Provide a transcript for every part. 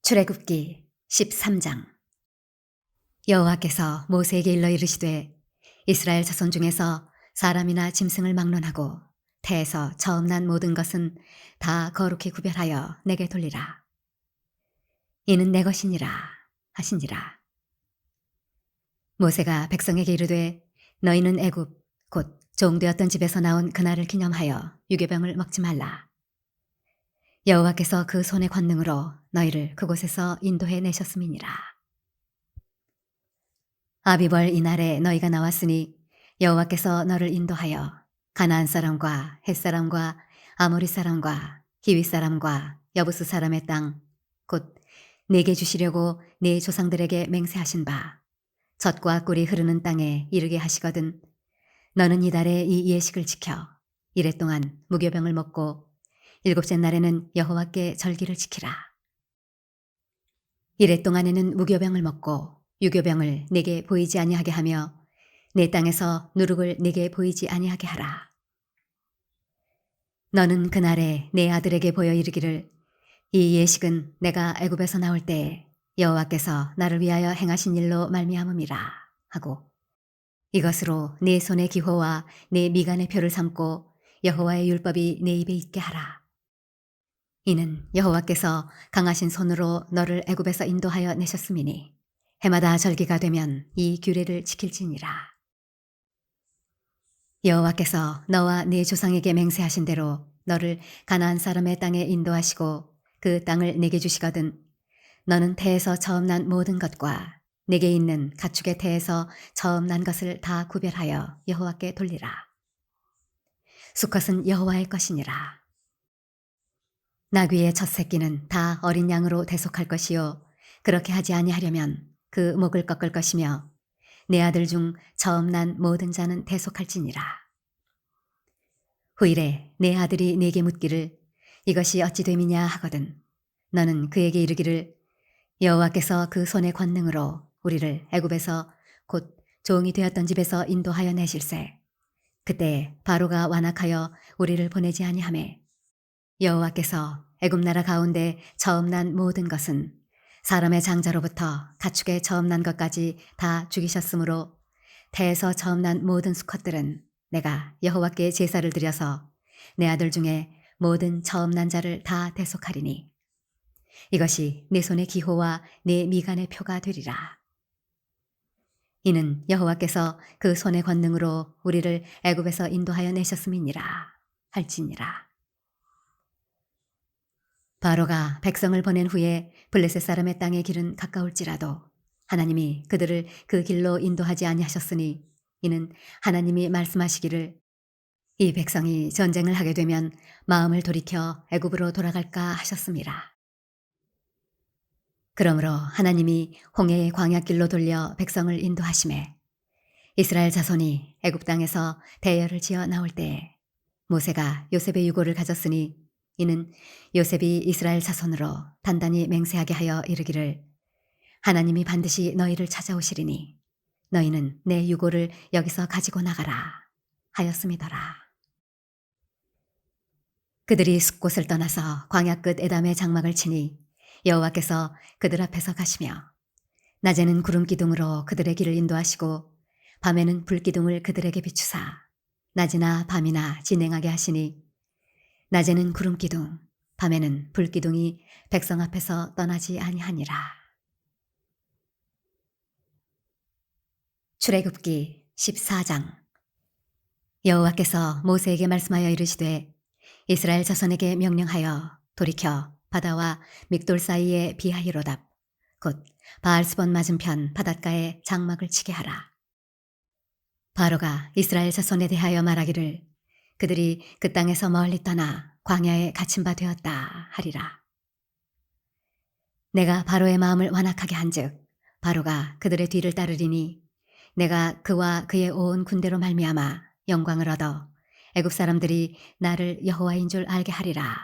출애굽기 13장. 여호와께서 모세에게 일러 이르시되 이스라엘 자손 중에서 사람이나 짐승을 막론하고 태에서 처음 난 모든 것은 다 거룩히 구별하여 내게 돌리라. 이는 내 것이니라 하시니라. 모세가 백성에게 이르되 너희는 애굽 곧 종되었던 집에서 나온 그날을 기념하여 유교병을 먹지 말라. 여호와께서 그 손의 권능으로 너희를 그곳에서 인도해 내셨음이니라. 아비벌 이날에 너희가 나왔으니 여호와께서 너를 인도하여 가나안 사람과 헷 사람과 아모리 사람과 히위 사람과 여부스 사람의 땅 곧 내게 주시려고 네 조상들에게 맹세하신 바 젖과 꿀이 흐르는 땅에 이르게 하시거든. 너는 이달에 이 예식을 지켜 이래 동안 무교병을 먹고 일곱째 날에는 여호와께 절기를 지키라. 이래 동안에는 무교병을 먹고 유교병을 내게 보이지 아니하게 하며 내 땅에서 누룩을 내게 보이지 아니하게 하라. 너는 그날에 내 아들에게 보여 이르기를 이 예식은 내가 애굽에서 나올 때에 여호와께서 나를 위하여 행하신 일로 말미암음이라 하고 이것으로 네 손의 기호와 네 미간의 표를 삼고 여호와의 율법이 내 입에 있게 하라. 이는 여호와께서 강하신 손으로 너를 애굽에서 인도하여 내셨음이니 해마다 절기가 되면 이 규례를 지킬지니라. 여호와께서 너와 네 조상에게 맹세하신 대로 너를 가나안 사람의 땅에 인도하시고 그 땅을 내게 주시거든. 너는 태에서 처음 난 모든 것과 내게 있는 가축의 태에서 처음 난 것을 다 구별하여 여호와께 돌리라. 수컷은 여호와의 것이니라. 나귀의 첫 새끼는 다 어린 양으로 대속할 것이요 그렇게 하지 아니하려면 그 목을 꺾을 것이며 내 아들 중 처음 난 모든 자는 대속할지니라. 후일에 내 아들이 네게 묻기를 이것이 어찌 됨이냐 하거든 너는 그에게 이르기를 여호와께서 그 손의 권능으로 우리를 애굽에서 곧 종이 되었던 집에서 인도하여 내실세 그때 바로가 완악하여 우리를 보내지 아니하매 여호와께서 애굽 나라 가운데 처음 난 모든 것은 사람의 장자로부터 가축의 처음 난 것까지 다 죽이셨으므로 태에서 처음 난 모든 수컷들은 내가 여호와께 제사를 드려서 내 아들 중에 모든 처음 난 자를 다 대속하리니 이것이 내 손의 기호와 내 미간의 표가 되리라. 이는 여호와께서 그 손의 권능으로 우리를 애굽에서 인도하여 내셨음이니라 할지니라. 바로가 백성을 보낸 후에 블레셋 사람의 땅의 길은 가까울지라도 하나님이 그들을 그 길로 인도하지 아니하셨으니 이는 하나님이 말씀하시기를 이 백성이 전쟁을 하게 되면 마음을 돌이켜 애굽으로 돌아갈까 하셨음이라. 그러므로 하나님이 홍해의 광야길로 돌려 백성을 인도하심에 이스라엘 자손이 애굽 땅에서 대열을 지어 나올 때에 모세가 요셉의 유고를 가졌으니 이는 요셉이 이스라엘 자손으로 단단히 맹세하게 하여 이르기를 하나님이 반드시 너희를 찾아오시리니 너희는 내 유고를 여기서 가지고 나가라 하였음이더라. 그들이 숲곳을 떠나서 광야 끝 에담의 장막을 치니 여호와께서 그들 앞에서 가시며 낮에는 구름 기둥으로 그들의 길을 인도하시고 밤에는 불 기둥을 그들에게 비추사 낮이나 밤이나 진행하게 하시니 낮에는 구름 기둥 밤에는 불 기둥이 백성 앞에서 떠나지 아니하니라. 출애굽기 14장. 여호와께서 모세에게 말씀하여 이르시되 이스라엘 자손에게 명령하여 돌이켜 바다와 믹돌 사이의 비하히로답 곧 바알스본 맞은편 바닷가에 장막을 치게 하라. 바로가 이스라엘 자손에 대하여 말하기를 그들이 그 땅에서 멀리 떠나 광야에 갇힌 바 되었다 하리라. 내가 바로의 마음을 완악하게 한즉 바로가 그들의 뒤를 따르리니 내가 그와 그의 온 군대로 말미암아 영광을 얻어 애굽 사람들이 나를 여호와인 줄 알게 하리라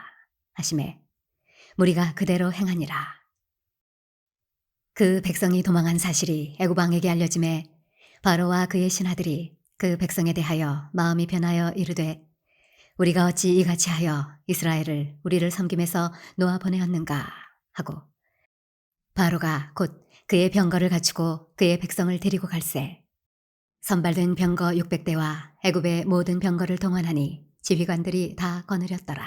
하시매 무리가 그대로 행하니라. 그 백성이 도망한 사실이 애굽 왕에게 알려짐에 바로와 그의 신하들이 그 백성에 대하여 마음이 변하여 이르되 우리가 어찌 이같이 하여 이스라엘을 우리를 섬김에서 놓아 보내었는가 하고 바로가 곧 그의 병거를 갖추고 그의 백성을 데리고 갈새 선발된 병거 600대와 애굽의 모든 병거를 동원하니 지휘관들이 다 거느렸더라.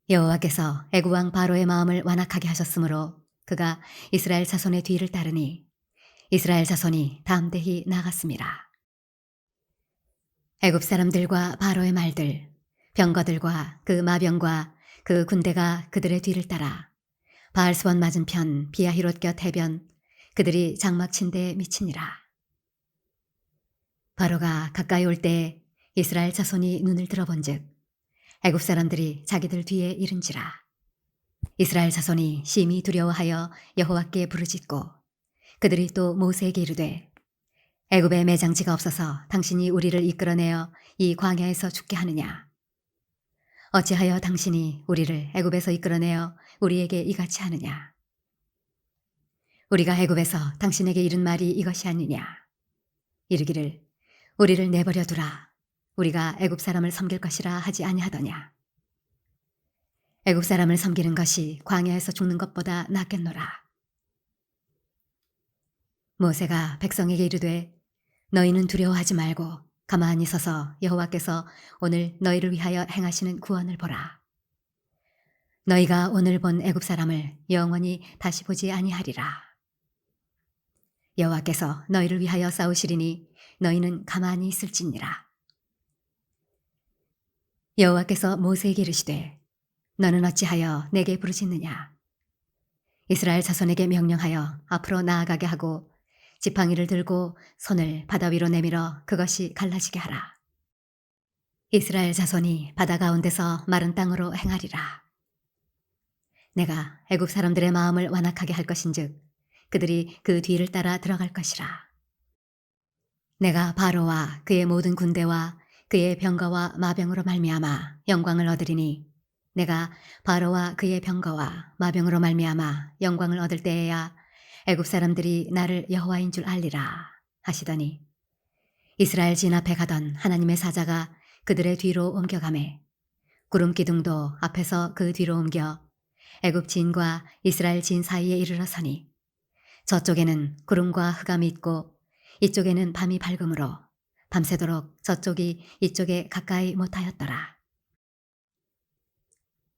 여호와께서 애굽 왕 바로의 마음을 완악하게 하셨으므로 그가 이스라엘 자손의 뒤를 따르니 이스라엘 자손이 담대히 나갔습니다. 애굽 사람들과 바로의 말들, 병거들과 그 마병과 그 군대가 그들의 뒤를 따라 바알스본 맞은편 비아히롯 곁 해변 그들이 장막 친 데에 미치니라. 바로가 가까이 올 때 이스라엘 자손이 눈을 들어본즉 애굽 사람들이 자기들 뒤에 이른지라. 이스라엘 자손이 심히 두려워하여 여호와께 부르짖고 그들이 또 모세에게 이르되 애굽에 매장지가 없어서 당신이 우리를 이끌어내어 이 광야에서 죽게 하느냐. 어찌하여 당신이 우리를 애굽에서 이끌어내어 우리에게 이같이 하느냐. 우리가 애굽에서 당신에게 이른 말이 이것이 아니냐. 이르기를 우리를 내버려 두라. 우리가 애굽 사람을 섬길 것이라 하지 아니하더냐. 애굽 사람을 섬기는 것이 광야에서 죽는 것보다 낫겠노라. 모세가 백성에게 이르되 너희는 두려워하지 말고 가만히 서서 여호와께서 오늘 너희를 위하여 행하시는 구원을 보라. 너희가 오늘 본 애굽 사람을 영원히 다시 보지 아니하리라. 여호와께서 너희를 위하여 싸우시리니 너희는 가만히 있을지니라. 여호와께서 모세에게 이르시되 너는 어찌하여 내게 부르짖느냐. 이스라엘 자손에게 명령하여 앞으로 나아가게 하고 지팡이를 들고 손을 바다 위로 내밀어 그것이 갈라지게 하라. 이스라엘 자손이 바다 가운데서 마른 땅으로 행하리라. 내가 애굽 사람들의 마음을 완악하게 할 것인즉 그들이 그 뒤를 따라 들어갈 것이라. 내가 바로와 그의 모든 군대와 그의 병거와 마병으로 말미암아 영광을 얻으리니 내가 바로와 그의 병거와 마병으로 말미암아 영광을 얻을 때에야 애굽 사람들이 나를 여호와인 줄 알리라 하시더니 이스라엘 진 앞에 가던 하나님의 사자가 그들의 뒤로 옮겨가매 구름 기둥도 앞에서 그 뒤로 옮겨 애굽 진과 이스라엘 진 사이에 이르러 서니 저쪽에는 구름과 흑암이 있고 이쪽에는 밤이 밝음으로 밤새도록 저쪽이 이쪽에 가까이 못하였더라.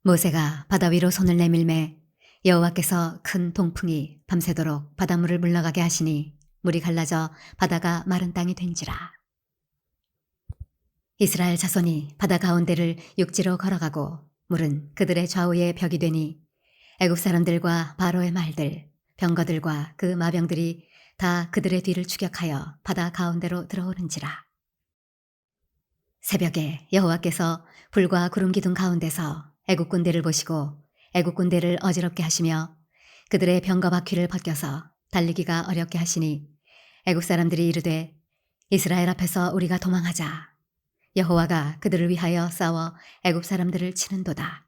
모세가 바다 위로 손을 내밀매 여호와께서 큰 동풍이 밤새도록 바닷물을 물러가게 하시니 물이 갈라져 바다가 마른 땅이 된지라. 이스라엘 자손이 바다 가운데를 육지로 걸어가고 물은 그들의 좌우에 벽이 되니 애굽 사람들과 바로의 말들, 병거들과 그 마병들이 다 그들의 뒤를 추격하여 바다 가운데로 들어오는지라. 새벽에 여호와께서 불과 구름 기둥 가운데서 애굽 군대를 보시고 애굽 군대를 어지럽게 하시며 그들의 병거 바퀴를 벗겨서 달리기가 어렵게 하시니 애굽 사람들이 이르되 이스라엘 앞에서 우리가 도망하자. 여호와가 그들을 위하여 싸워 애굽 사람들을 치는도다.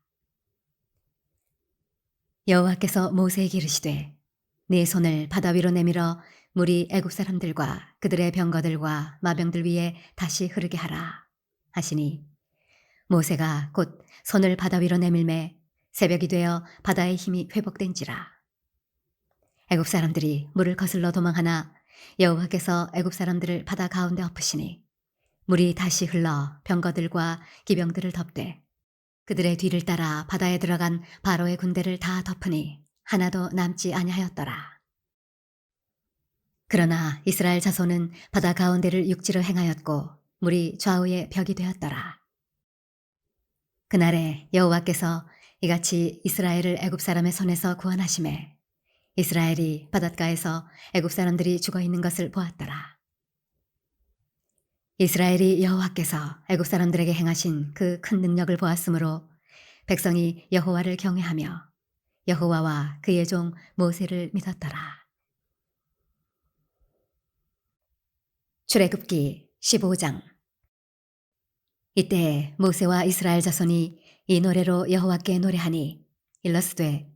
여호와께서 모세에게 이르시되 네 손을 바다 위로 내밀어 물이 애굽 사람들과 그들의 병거들과 마병들 위에 다시 흐르게 하라 하시니 모세가 곧 손을 바다 위로 내밀매 새벽이 되어 바다의 힘이 회복된지라. 애굽 사람들이 물을 거슬러 도망하나 여호와께서 애굽 사람들을 바다 가운데 엎으시니 물이 다시 흘러 병거들과 기병들을 덮되 그들의 뒤를 따라 바다에 들어간 바로의 군대를 다 덮으니 하나도 남지 아니하였더라. 그러나 이스라엘 자손은 바다 가운데를 육지로 행하였고 물이 좌우에 벽이 되었더라. 그날에 여호와께서 이같이 이스라엘을 애굽 사람의 손에서 구원하시매 이스라엘이 바닷가에서 애굽 사람들이 죽어 있는 것을 보았더라. 이스라엘이 여호와께서 애굽 사람들에게 행하신 그 큰 능력을 보았으므로 백성이 여호와를 경외하며 여호와와 그의 종 모세를 믿었더라. 출애굽기 15장. 이때 모세와 이스라엘 자손이 이 노래로 여호와께 노래하니 일러스되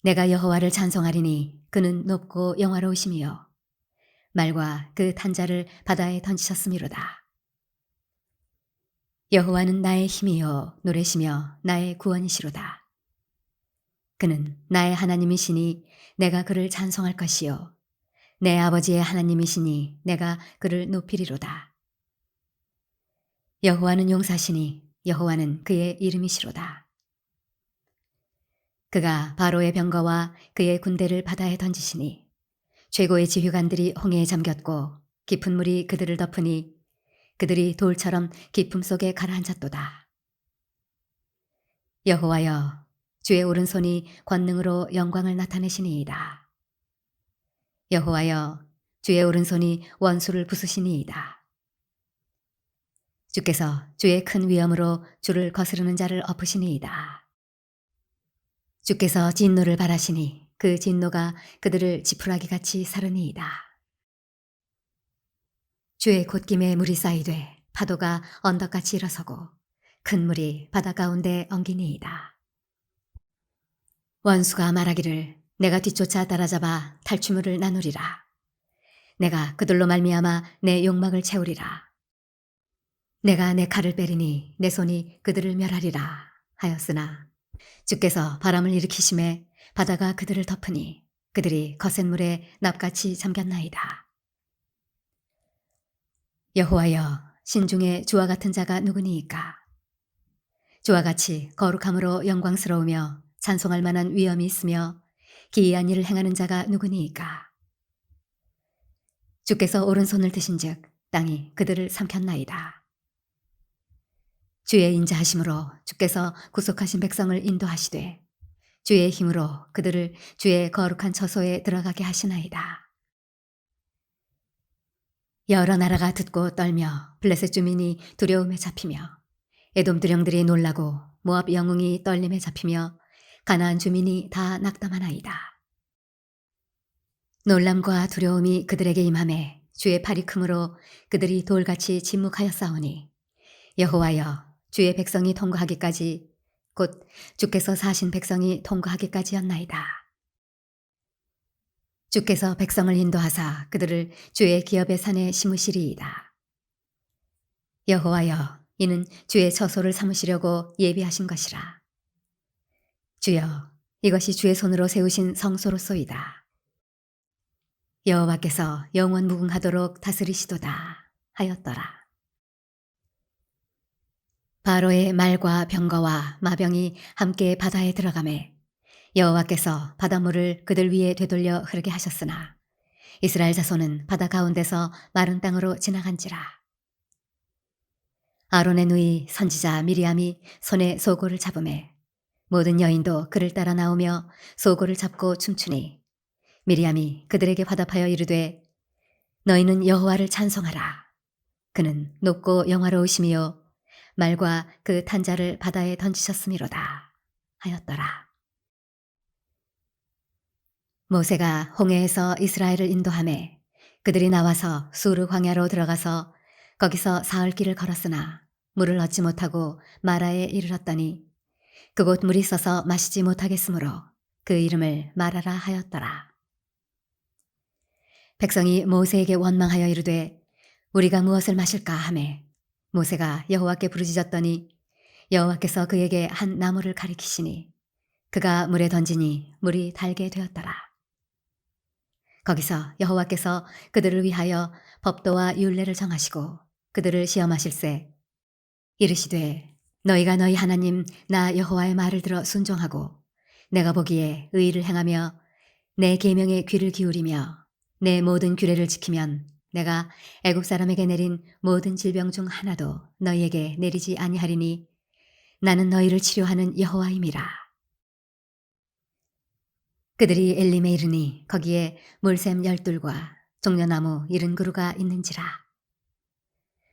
내가 여호와를 찬송하리니 그는 높고 영화로우심이요 말과 그 탄자를 바다에 던지셨음이로다. 여호와는 나의 힘이요 노래시며 나의 구원이시로다. 그는 나의 하나님이시니 내가 그를 찬송할 것이요 내 아버지의 하나님이시니 내가 그를 높이리로다. 여호와는 용사시니 여호와는 그의 이름이시로다. 그가 바로의 병거와 그의 군대를 바다에 던지시니 최고의 지휘관들이 홍해에 잠겼고 깊은 물이 그들을 덮으니 그들이 돌처럼 깊음 속에 가라앉았도다. 여호와여, 주의 오른손이 권능으로 영광을 나타내시니이다. 여호와여, 주의 오른손이 원수를 부수시니이다. 주께서 주의 큰 위엄으로 주를 거스르는 자를 엎으시니이다. 주께서 진노를 발하시니 그 진노가 그들을 지푸라기같이 사르니이다. 주의 곶김에 물이 쌓이되 파도가 언덕같이 일어서고 큰 물이 바다 가운데 엉기니이다. 원수가 말하기를 내가 뒤쫓아 따라잡아 탈취물을 나누리라. 내가 그들로 말미암아 내 욕망을 채우리라. 내가 내 칼을 빼리니 내 손이 그들을 멸하리라 하였으나 주께서 바람을 일으키심에 바다가 그들을 덮으니 그들이 거센 물에 납같이 잠겼나이다. 여호와여, 신중에 주와 같은 자가 누구니이까? 주와 같이 거룩함으로 영광스러우며 찬송할 만한 위엄이 있으며 기이한 일을 행하는 자가 누구니이까? 주께서 오른손을 드신즉 땅이 그들을 삼켰나이다. 주의 인자하심으로 주께서 구속하신 백성을 인도하시되 주의 힘으로 그들을 주의 거룩한 처소에 들어가게 하시나이다. 여러 나라가 듣고 떨며 블레셋 주민이 두려움에 잡히며 에돔 두령들이 놀라고 모압 영웅이 떨림에 잡히며 가나안 주민이 다 낙담하나이다. 놀람과 두려움이 그들에게 임하매 주의 팔이 크므로 그들이 돌같이 침묵하였사오니 여호와여, 주의 백성이 통과하기까지 곧 주께서 사신 백성이 통과하기까지였나이다. 주께서 백성을 인도하사 그들을 주의 기업의 산에 심으시리이다. 여호와여, 이는 주의 처소를 삼으시려고 예비하신 것이라. 주여, 이것이 주의 손으로 세우신 성소로소이다. 여호와께서 영원 무궁하도록 다스리시도다 하였더라. 바로의 말과 병거와 마병이 함께 바다에 들어가매 여호와께서 바닷물을 그들 위에 되돌려 흐르게 하셨으나 이스라엘 자손은 바다 가운데서 마른 땅으로 지나간지라. 아론의 누이 선지자 미리암이 손에 소고를 잡음에 모든 여인도 그를 따라 나오며 소고를 잡고 춤추니 미리암이 그들에게 화답하여 이르되 너희는 여호와를 찬송하라. 그는 높고 영화로우시며 말과 그 탄자를 바다에 던지셨음이로다 하였더라. 모세가 홍해에서 이스라엘을 인도하매 그들이 나와서 수르 광야로 들어가서 거기서 사흘 길을 걸었으나 물을 얻지 못하고 마라에 이르렀더니 그곳 물이 써서 마시지 못하겠으므로 그 이름을 마라라 하였더라. 백성이 모세에게 원망하여 이르되 우리가 무엇을 마실까 하매 모세가 여호와께 부르짖었더니 여호와께서 그에게 한 나무를 가리키시니 그가 물에 던지니 물이 달게 되었더라. 거기서 여호와께서 그들을 위하여 법도와 율례를 정하시고 그들을 시험하실세 이르시되 너희가 너희 하나님 나 여호와의 말을 들어 순종하고 내가 보기에 의를 행하며 내 계명에 귀를 기울이며 내 모든 규례를 지키면 내가 애굽 사람에게 내린 모든 질병 중 하나도 너희에게 내리지 아니하리니 나는 너희를 치료하는 여호와임이라. 그들이 엘림에 이르니 거기에 물샘 12과 종려나무 70그루가 있는지라.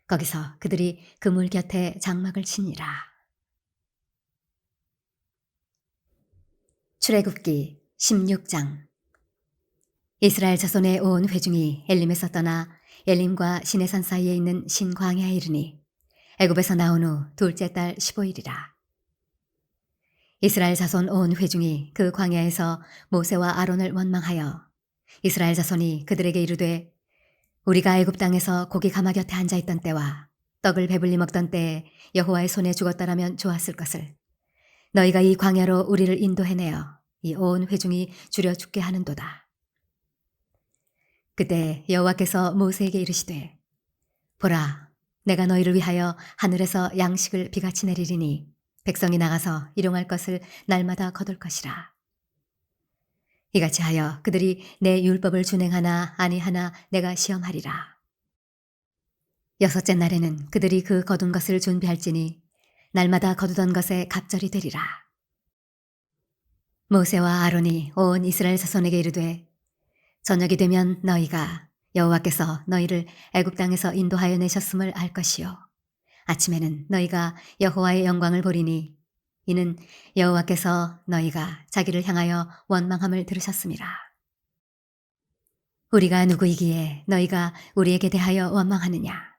거기서 그들이 그 물 곁에 장막을 치니라. 출애굽기 16장. 이스라엘 자손의 온 회중이 엘림에서 떠나 엘림과 시내산 사이에 있는 신광야에 이르니 애굽에서 나온 후 둘째 달 15일이라. 이스라엘 자손 온 회중이 그 광야에서 모세와 아론을 원망하여 이스라엘 자손이 그들에게 이르되 우리가 애굽 땅에서 고기 가마 곁에 앉아 있던 때와 떡을 배불리 먹던 때에 여호와의 손에 죽었더라면 좋았을 것을 너희가 이 광야로 우리를 인도해내어 이 온 회중이 줄여 죽게 하는도다. 그때 여호와께서 모세에게 이르시되 보라 내가 너희를 위하여 하늘에서 양식을 비같이 내리리니 백성이 나가서 일용할 것을 날마다 거둘 것이라. 이같이 하여 그들이 내 율법을 준행하나 아니하나 내가 시험하리라. 여섯째 날에는 그들이 그 거둔 것을 준비할지니 날마다 거두던 것에 갑절이 되리라. 모세와 아론이 온 이스라엘 자손에게 이르되 저녁이 되면 너희가 여호와께서 너희를 애굽 땅에서 인도하여 내셨음을 알 것이요 아침에는 너희가 여호와의 영광을 보리니 이는 여호와께서 너희가 자기를 향하여 원망함을 들으셨음이라. 우리가 누구이기에 너희가 우리에게 대하여 원망하느냐.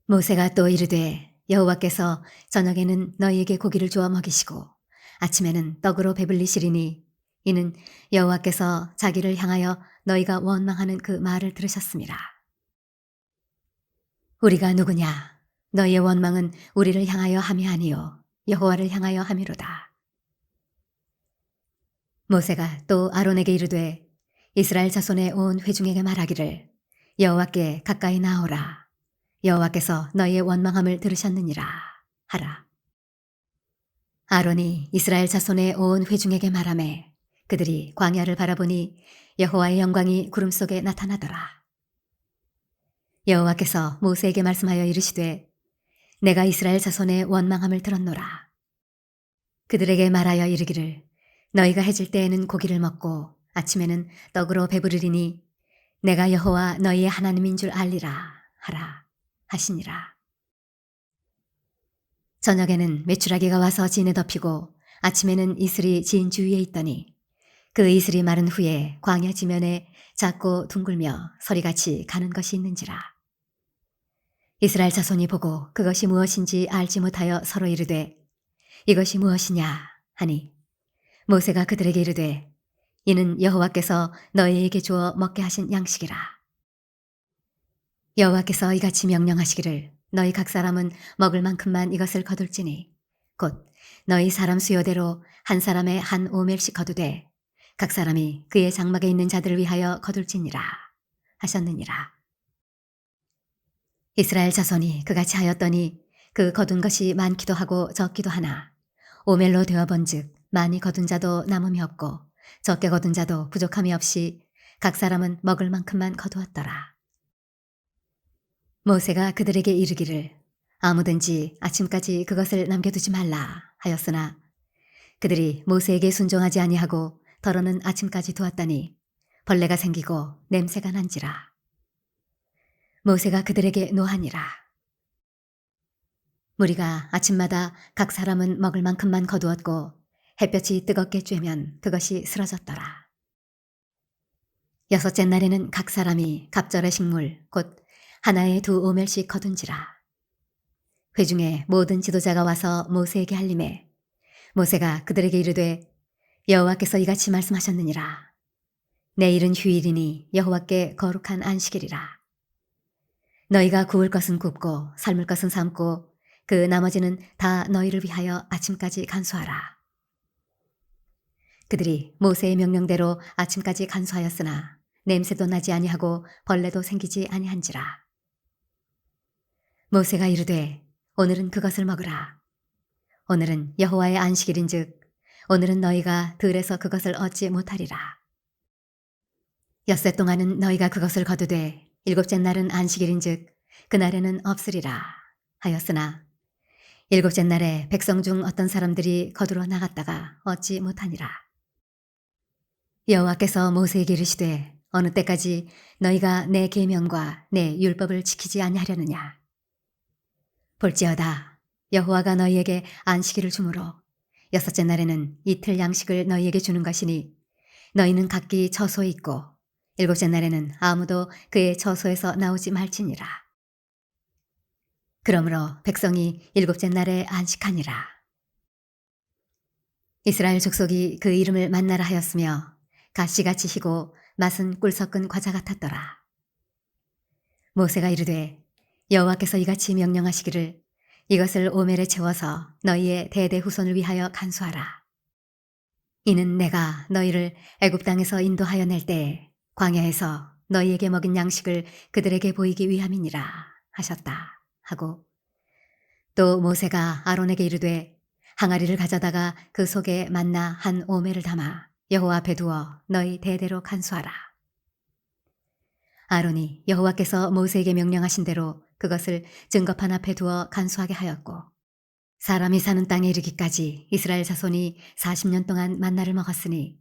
모세가 또 이르되 여호와께서 저녁에는 너희에게 고기를 주어 먹이시고 아침에는 떡으로 배불리시리니 이는 여호와께서 자기를 향하여 너희가 원망하는 그 말을 들으셨음이라. 우리가 누구냐? 너희의 원망은 우리를 향하여 함이 아니요 여호와를 향하여 함이로다. 모세가 또 아론에게 이르되 이스라엘 자손의 온 회중에게 말하기를 여호와께 가까이 나오라. 여호와께서 너희의 원망함을 들으셨느니라 하라. 아론이 이스라엘 자손의 온 회중에게 말하매 그들이 광야를 바라보니 여호와의 영광이 구름 속에 나타나더라. 여호와께서 모세에게 말씀하여 이르시되 내가 이스라엘 자손의 원망함을 들었노라. 그들에게 말하여 이르기를 너희가 해질 때에는 고기를 먹고 아침에는 떡으로 배부르리니 내가 여호와 너희의 하나님인 줄 알리라 하라 하시니라. 저녁에는 메추라기가 와서 진에 덮이고 아침에는 이슬이 진 주위에 있더니 그 이슬이 마른 후에 광야 지면에 작고 둥글며 서리같이 가는 것이 있는지라. 이스라엘 자손이 보고 그것이 무엇인지 알지 못하여 서로 이르되 이것이 무엇이냐 하니 모세가 그들에게 이르되 이는 여호와께서 너희에게 주어 먹게 하신 양식이라. 여호와께서 이같이 명령하시기를 너희 각 사람은 먹을 만큼만 이것을 거둘지니 곧 너희 사람 수요대로 한 사람의 한 오멜씩 거두되 각 사람이 그의 장막에 있는 자들을 위하여 거둘지니라 하셨느니라. 이스라엘 자손이 그같이 하였더니 그 거둔 것이 많기도 하고 적기도 하나 오멜로 되어본즉 많이 거둔 자도 남음이 없고 적게 거둔 자도 부족함이 없이 각 사람은 먹을 만큼만 거두었더라. 모세가 그들에게 이르기를 아무든지 아침까지 그것을 남겨두지 말라 하였으나 그들이 모세에게 순종하지 아니하고 더러는 아침까지 두었더니 벌레가 생기고 냄새가 난지라. 모세가 그들에게 노하니라. 무리가 아침마다 각 사람은 먹을 만큼만 거두었고 햇볕이 뜨겁게 쬐면 그것이 쓰러졌더라. 여섯째 날에는 각 사람이 갑절의 식물 곧 하나에 2오멜씩 거둔지라. 회중에 모든 지도자가 와서 모세에게 할림에 모세가 그들에게 이르되 여호와께서 이같이 말씀하셨느니라. 내일은 휴일이니 여호와께 거룩한 안식일이라. 너희가 구울 것은 굽고 삶을 것은 삶고 그 나머지는 다 너희를 위하여 아침까지 간수하라. 그들이 모세의 명령대로 아침까지 간수하였으나 냄새도 나지 아니하고 벌레도 생기지 아니한지라. 모세가 이르되 오늘은 그것을 먹으라. 오늘은 여호와의 안식일인즉 오늘은 너희가 들에서 그것을 얻지 못하리라. 엿새 동안은 너희가 그것을 거두되 일곱째 날은 안식일인즉 그날에는 없으리라 하였으나 일곱째 날에 백성 중 어떤 사람들이 거두러 나갔다가 얻지 못하니라. 여호와께서 모세에게 이르시되 어느 때까지 너희가 내 계명과 내 율법을 지키지 아니하려느냐. 볼지어다 여호와가 너희에게 안식일을 주므로 여섯째 날에는 이틀 양식을 너희에게 주는 것이니 너희는 각기 처소에 있고 일곱째 날에는 아무도 그의 처소에서 나오지 말지니라. 그러므로 백성이 일곱째 날에 안식하니라. 이스라엘 족속이 그 이름을 만나라 하였으며 가시같이 희고 맛은 꿀 섞은 과자 같았더라. 모세가 이르되 여호와께서 이같이 명령하시기를 이것을 오멜에 채워서 너희의 대대 후손을 위하여 간수하라. 이는 내가 너희를 애굽 땅에서 인도하여 낼 때에 광야에서 너희에게 먹인 양식을 그들에게 보이기 위함이니라 하셨다 하고, 또 모세가 아론에게 이르되 항아리를 가져다가 그 속에 만나 한 오매를 담아 여호와 앞에 두어 너희 대대로 간수하라. 아론이 여호와께서 모세에게 명령하신 대로 그것을 증거판 앞에 두어 간수하게 하였고, 사람이 사는 땅에 이르기까지 이스라엘 자손이 40년 동안 만나를 먹었으니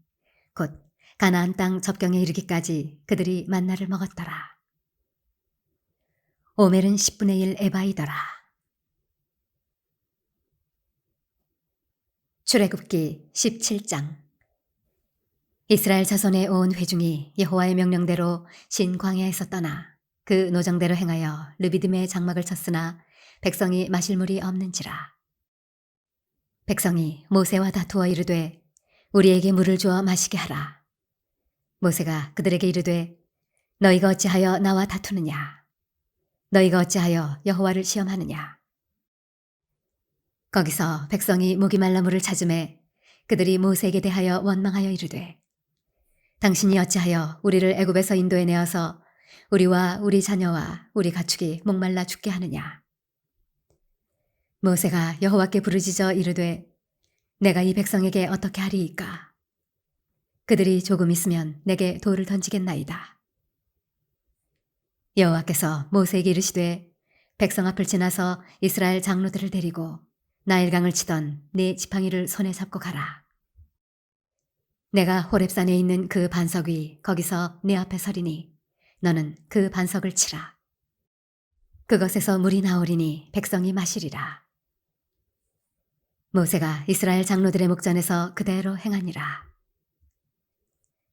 곧 가나안 땅 접경에 이르기까지 그들이 만나를 먹었더라. 오멜은 10분의 1 에바이더라. 출애굽기 17장. 이스라엘 자손의 온 회중이 여호와의 명령대로 신 광야에서 떠나 그 노정대로 행하여 르비딤의 장막을 쳤으나 백성이 마실 물이 없는지라. 백성이 모세와 다투어 이르되 우리에게 물을 주어 마시게 하라. 모세가 그들에게 이르되 너희가 어찌하여 나와 다투느냐? 너희가 어찌하여 여호와를 시험하느냐? 거기서 백성이 목이 말라 물을 찾음에 그들이 모세에게 대하여 원망하여 이르되 당신이 어찌하여 우리를 애굽에서 인도해 내어서 우리와 우리 자녀와 우리 가축이 목말라 죽게 하느냐? 모세가 여호와께 부르짖어 이르되 내가 이 백성에게 어떻게 하리이까? 그들이 조금 있으면 내게 돌을 던지겠나이다. 여호와께서 모세에게 이르시되 백성 앞을 지나서 이스라엘 장로들을 데리고 나일강을 치던 네 지팡이를 손에 잡고 가라. 내가 호렙산에 있는 그 반석 위 거기서 네 앞에 서리니 너는 그 반석을 치라. 그것에서 물이 나오리니 백성이 마시리라. 모세가 이스라엘 장로들의 목전에서 그대로 행하니라.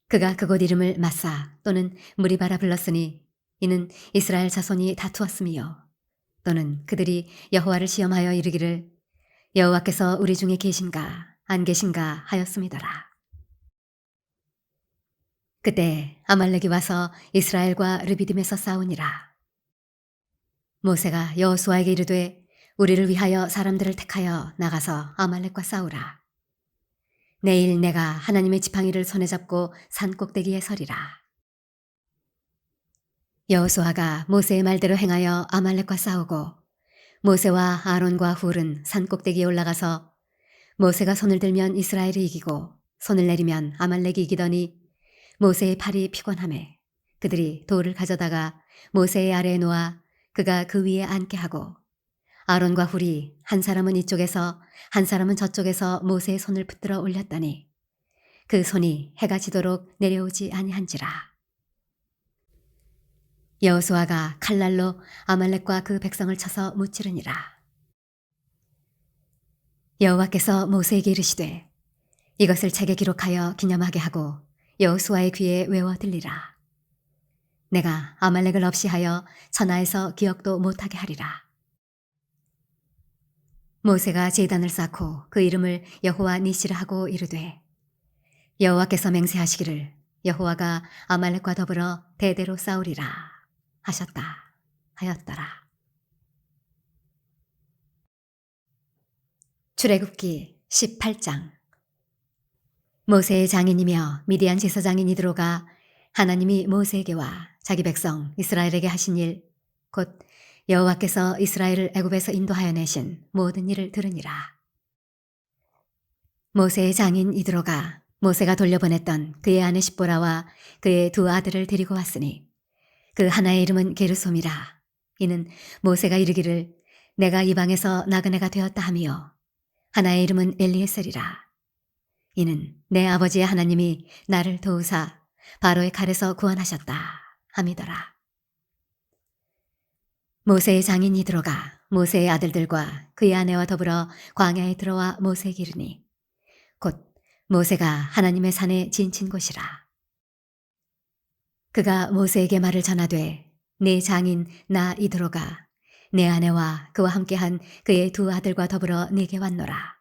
그가 그곳 이름을 마사 또는 무리바라 불렀으니 이는 이스라엘 자손이 다투었음이요 또는 그들이 여호와를 시험하여 이르기를 여호와께서 우리 중에 계신가 안 계신가 하였음이더라. 그때 아말렉이 와서 이스라엘과 르비딤에서 싸우니라. 모세가 여호수아에게 이르되 우리를 위하여 사람들을 택하여 나가서 아말렉과 싸우라. 내일 내가 하나님의 지팡이를 손에 잡고 산 꼭대기에 서리라. 여호수아가 모세의 말대로 행하여 아말렉과 싸우고 모세와 아론과 훌은 산 꼭대기에 올라가서 모세가 손을 들면 이스라엘이 이기고 손을 내리면 아말렉이 이기더니 모세의 팔이 피곤하매 그들이 돌을 가져다가 모세의 아래에 놓아 그가 그 위에 앉게 하고 아론과 훌이 한 사람은 이쪽에서 한 사람은 저쪽에서 모세의 손을 붙들어 올렸더니 그 손이 해가 지도록 내려오지 아니한지라. 여호수아가 칼날로 아말렉과 그 백성을 쳐서 무찌르니라. 여호와께서 모세에게 이르시되 이것을 책에 기록하여 기념하게 하고 여호수아의 귀에 외워 들리라. 내가 아말렉을 없이 하여 천하에서 기억도 못하게 하리라. 모세가 제단을 쌓고 그 이름을 여호와 니시라 하고 이르되 여호와께서 맹세하시기를 여호와가 아말렉과 더불어 대대로 싸우리라 하셨다 하였더라. 출애굽기 18장. 모세의 장인이며 미디안 제사장인 이드로가 하나님이 모세에게와 자기 백성 이스라엘에게 하신 일 곧 여호와께서 이스라엘을 애굽에서 인도하여 내신 모든 일을 들으니라. 모세의 장인 이드로가 모세가 돌려보냈던 그의 아내 십보라와 그의 두 아들을 데리고 왔으니 그 하나의 이름은 게르솜이라. 이는 모세가 이르기를 내가 이방에서 나그네가 되었다 하며 하나의 이름은 엘리에셀이라. 이는 내 아버지의 하나님이 나를 도우사 바로의 칼에서 구원하셨다 함이더라. 모세의 장인 이드로가 모세의 아들들과 그의 아내와 더불어 광야에 들어와 모세에게 이르니 곧 모세가 하나님의 산에 진친 곳이라. 그가 모세에게 말을 전하되 내 장인 나 이드로가 내 아내와 그와 함께한 그의 두 아들과 더불어 네게 왔노라.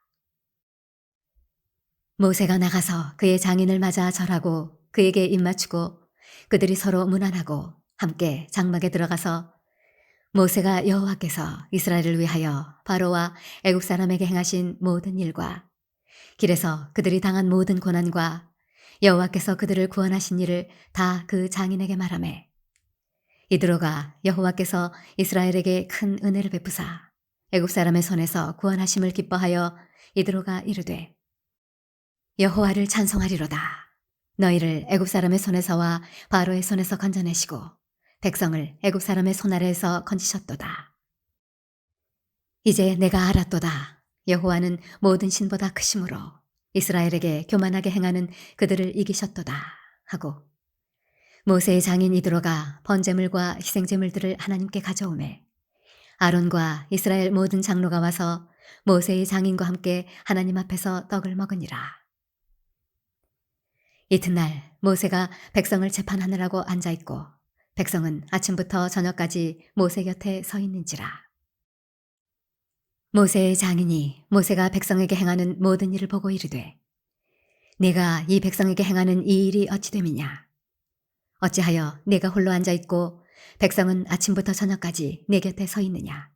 모세가 나가서 그의 장인을 맞아 절하고 그에게 입맞추고 그들이 서로 문안하고 함께 장막에 들어가서 모세가 여호와께서 이스라엘을 위하여 바로와 애국 사람에게 행하신 모든 일과 길에서 그들이 당한 모든 고난과 여호와께서 그들을 구원하신 일을 다 그 장인에게 말하매 이드로가 여호와께서 이스라엘에게 큰 은혜를 베푸사 애굽 사람의 손에서 구원하심을 기뻐하여 이드로가 이르되 여호와를 찬송하리로다. 너희를 애굽 사람의 손에서와 바로의 손에서 건져내시고 백성을 애굽 사람의 손 아래에서 건지셨도다. 이제 내가 알았도다. 여호와는 모든 신보다 크심으로 이스라엘에게 교만하게 행하는 그들을 이기셨도다 하고 모세의 장인 이드로가 번제물과 희생제물들을 하나님께 가져오매 아론과 이스라엘 모든 장로가 와서 모세의 장인과 함께 하나님 앞에서 떡을 먹으니라. 이튿날 모세가 백성을 재판하느라고 앉아있고 백성은 아침부터 저녁까지 모세 곁에 서 있는지라. 모세의 장인이 모세가 백성에게 행하는 모든 일을 보고 이르되 내가 이 백성에게 행하는 이 일이 어찌 됨이냐. 어찌하여 내가 홀로 앉아있고 백성은 아침부터 저녁까지 내 곁에 서 있느냐.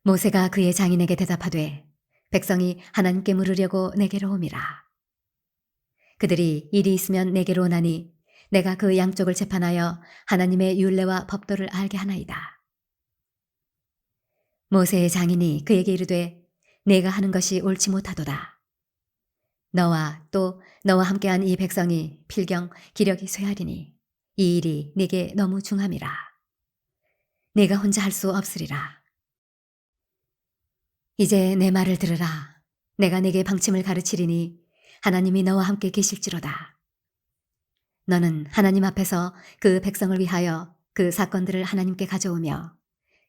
모세가 그의 장인에게 대답하되 백성이 하나님께 물으려고 내게로 오미라. 그들이 일이 있으면 내게로 오나니 내가 그 양쪽을 재판하여 하나님의 율례와 법도를 알게 하나이다. 모세의 장인이 그에게 이르되 내가 하는 것이 옳지 못하도다. 너와 또 너와 함께한 이 백성이 필경 기력이 쇠하리니 이 일이 네게 너무 중함이라. 내가 혼자 할 수 없으리라. 이제 내 말을 들으라. 내가 네게 방침을 가르치리니 하나님이 너와 함께 계실지로다. 너는 하나님 앞에서 그 백성을 위하여 그 사건들을 하나님께 가져오며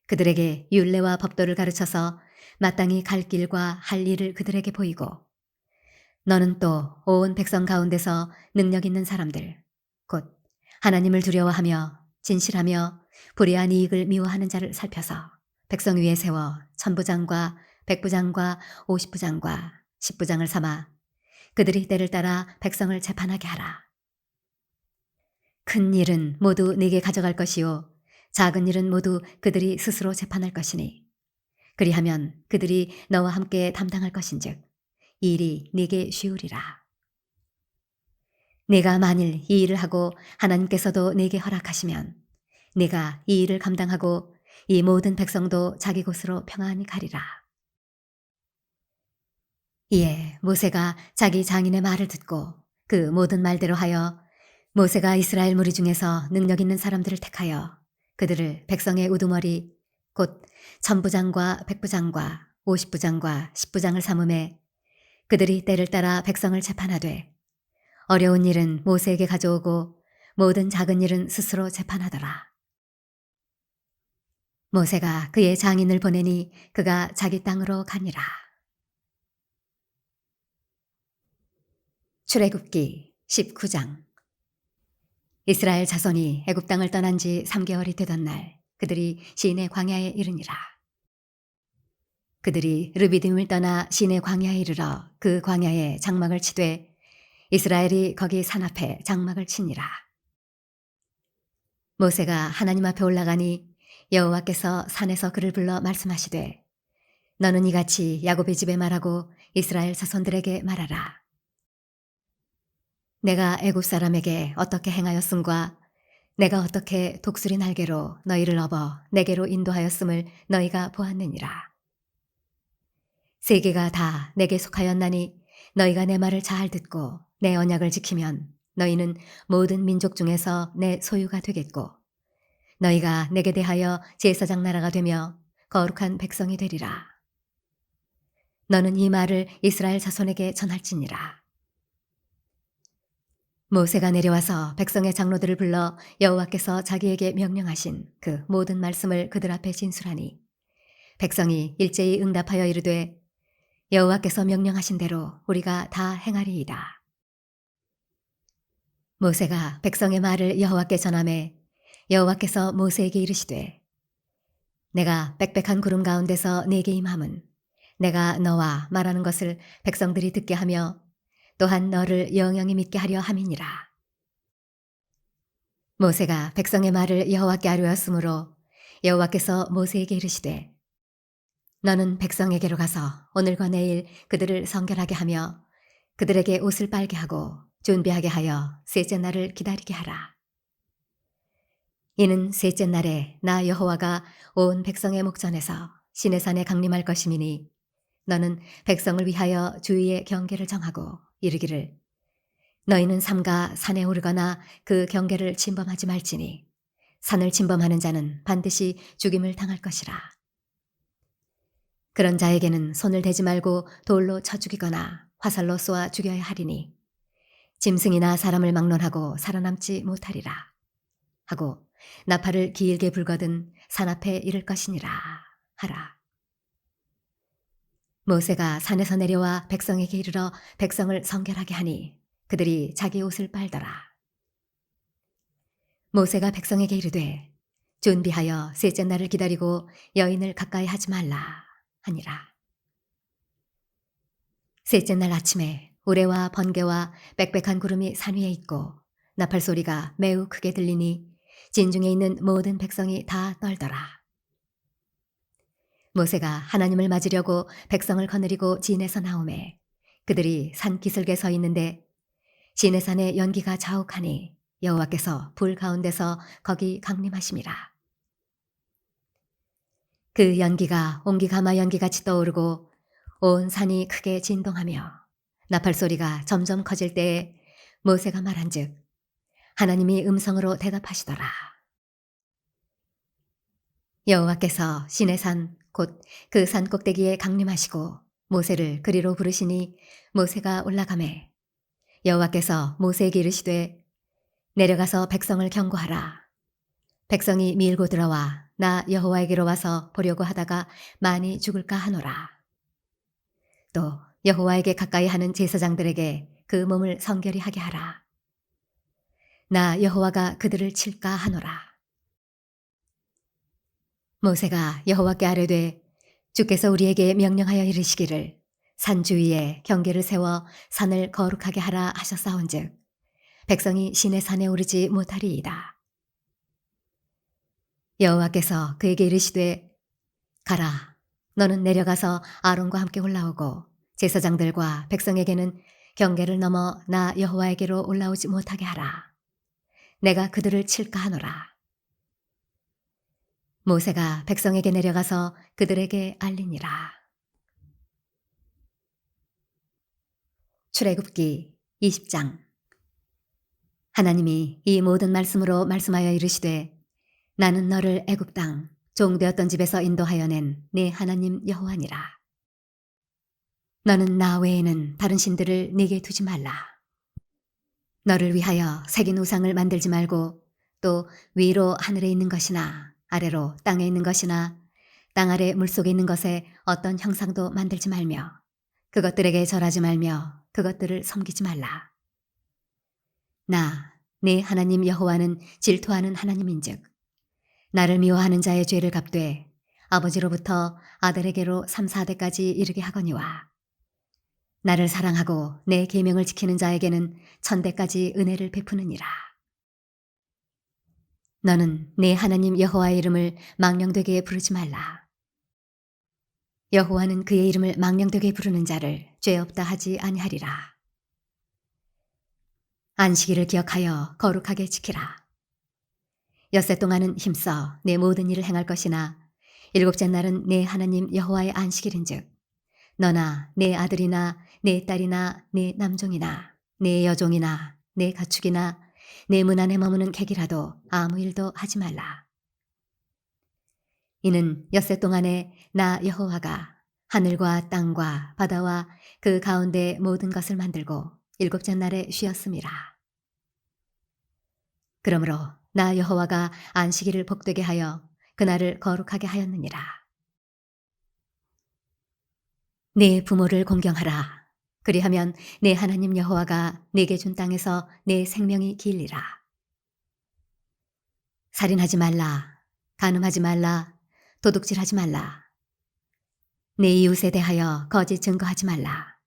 그들에게 율례와 법도를 가르쳐서 마땅히 갈 길과 할 일을 그들에게 보이고 너는 또 온 백성 가운데서 능력 있는 사람들 곧 하나님을 두려워하며 진실하며 불의한 이익을 미워하는 자를 살펴서 백성 위에 세워 천부장과 백부장과 50부장과 10부장을 삼아 그들이 때를 따라 백성을 재판하게 하라. 큰 일은 모두 네게 가져갈 것이요 작은 일은 모두 그들이 스스로 재판할 것이니 그리하면 그들이 너와 함께 담당할 것인즉 이 일이 네게 쉬우리라. 네가 만일 이 일을 하고 하나님께서도 네게 허락하시면 네가 이 일을 감당하고 이 모든 백성도 자기 곳으로 평안히 가리라. 이에 모세가 자기 장인의 말을 듣고 그 모든 말대로 하여 모세가 이스라엘 무리 중에서 능력 있는 사람들을 택하여 그들을 백성의 우두머리 곧 천부장과 백부장과 50부장과 10부장을 삼음해 그들이 때를 따라 백성을 재판하되 어려운 일은 모세에게 가져오고 모든 작은 일은 스스로 재판하더라. 모세가 그의 장인을 보내니 그가 자기 땅으로 가니라. 출애굽기 19장. 이스라엘 자손이 애굽 땅을 떠난 지 3개월이 되던 날 그들이 시내 광야에 이르니라. 그들이 르비딤을 떠나 시내 광야에 이르러 그 광야에 장막을 치되 이스라엘이 거기 산 앞에 장막을 치니라. 모세가 하나님 앞에 올라가니 여호와께서 산에서 그를 불러 말씀하시되 너는 이같이 야곱의 집에 말하고 이스라엘 자손들에게 말하라. 내가 애굽 사람에게 어떻게 행하였음과 내가 어떻게 독수리 날개로 너희를 업어 내게로 인도하였음을 너희가 보았느니라. 세계가 다 내게 속하였나니 너희가 내 말을 잘 듣고 내 언약을 지키면 너희는 모든 민족 중에서 내 소유가 되겠고 너희가 내게 대하여 제사장 나라가 되며 거룩한 백성이 되리라. 너는 이 말을 이스라엘 자손에게 전할지니라. 모세가 내려와서 백성의 장로들을 불러 여호와께서 자기에게 명령하신 그 모든 말씀을 그들 앞에 진술하니 백성이 일제히 응답하여 이르되 여호와께서 명령하신 대로 우리가 다 행하리이다. 모세가 백성의 말을 여호와께 전하매 여호와께서 모세에게 이르시되 내가 빽빽한 구름 가운데서 네게 임함은 내가 너와 말하는 것을 백성들이 듣게 하며 또한 너를 영영히 믿게 하려 함이니라. 모세가 백성의 말을 여호와께 아뢰었으므로 여호와께서 모세에게 이르시되 너는 백성에게로 가서 오늘과 내일 그들을 성결하게 하며 그들에게 옷을 빨게 하고 준비하게 하여 셋째 날을 기다리게 하라. 이는 셋째 날에 나 여호와가 온 백성의 목전에서 시내산에 강림할 것임이니 너는 백성을 위하여 주위의 경계를 정하고 이르기를 너희는 삼가 산에 오르거나 그 경계를 침범하지 말지니 산을 침범하는 자는 반드시 죽임을 당할 것이라. 그런 자에게는 손을 대지 말고 돌로 쳐 죽이거나 화살로 쏘아 죽여야 하리니 짐승이나 사람을 막론하고 살아남지 못하리라 하고 나팔을 길게 불거든 산 앞에 이를 것이니라 하라. 모세가 산에서 내려와 백성에게 이르러 백성을 성결하게 하니 그들이 자기 옷을 빨더라. 모세가 백성에게 이르되 준비하여 셋째 날을 기다리고 여인을 가까이 하지 말라 하니라. 셋째 날 아침에 우레와 번개와 빽빽한 구름이 산 위에 있고 나팔 소리가 매우 크게 들리니 진중에 있는 모든 백성이 다 떨더라. 모세가 하나님을 맞으려고 백성을 거느리고 진에서 나오매 그들이 산 기슭에 서 있는데 시내산의 연기가 자욱하니 여호와께서 불 가운데서 거기 강림하심이라. 그 연기가 옹기가마 연기같이 떠오르고 온 산이 크게 진동하며 나팔 소리가 점점 커질 때에 모세가 말한즉 하나님이 음성으로 대답하시더라. 여호와께서 시내산 곧 그 산 꼭대기에 강림하시고 모세를 그리로 부르시니 모세가 올라가매 여호와께서 모세에게 이르시되 내려가서 백성을 경고하라. 백성이 밀고 들어와 나 여호와에게로 와서 보려고 하다가 많이 죽을까 하노라. 또 여호와에게 가까이 하는 제사장들에게 그 몸을 성결히 하게 하라. 나 여호와가 그들을 칠까 하노라. 모세가 여호와께 아뢰되 주께서 우리에게 명령하여 이르시기를 산 주위에 경계를 세워 산을 거룩하게 하라 하셨사온즉 백성이 시내 산에 오르지 못하리이다. 여호와께서 그에게 이르시되 가라 너는 내려가서 아론과 함께 올라오고 제사장들과 백성에게는 경계를 넘어 나 여호와에게로 올라오지 못하게 하라. 내가 그들을 칠까 하노라. 모세가 백성에게 내려가서 그들에게 알리니라. 출애굽기 20장. 하나님이 이 모든 말씀으로 말씀하여 이르시되 나는 너를 애굽 땅 종되었던 집에서 인도하여 낸 네 하나님 여호와니라. 너는 나 외에는 다른 신들을 네게 두지 말라. 너를 위하여 새긴 우상을 만들지 말고 또 위로 하늘에 있는 것이나 아래로 땅에 있는 것이나 땅 아래 물속에 있는 것에 어떤 형상도 만들지 말며 그것들에게 절하지 말며 그것들을 섬기지 말라. 나, 네 하나님 여호와는 질투하는 하나님인즉 나를 미워하는 자의 죄를 갚되 아버지로부터 아들에게로 3, 4대까지 이르게 하거니와 나를 사랑하고 내 계명을 지키는 자에게는 1000대까지 은혜를 베푸느니라. 너는 네 하나님 여호와의 이름을 망령되게 부르지 말라. 여호와는 그의 이름을 망령되게 부르는 자를 죄 없다 하지 아니하리라. 안식일을 기억하여 거룩하게 지키라. 엿새 동안은 힘써 내 모든 일을 행할 것이나 일곱째 날은 내 하나님 여호와의 안식일인즉 너나 내 아들이나 내 딸이나 내 남종이나 내 여종이나 내 가축이나 내 문 안에 머무는 객이라도 아무 일도 하지 말라. 이는 엿새 동안에 나 여호와가 하늘과 땅과 바다와 그 가운데 모든 것을 만들고 일곱째 날에 쉬었음이라. 그러므로 나 여호와가 안식일을 복되게 하여 그날을 거룩하게 하였느니라. 네 부모를 공경하라. 그리하면 내 하나님 여호와가 네게 준 땅에서 내 생명이 길리라. 살인하지 말라. 간음하지 말라. 도둑질하지 말라. 내 이웃에 대하여 거짓 증거하지 말라.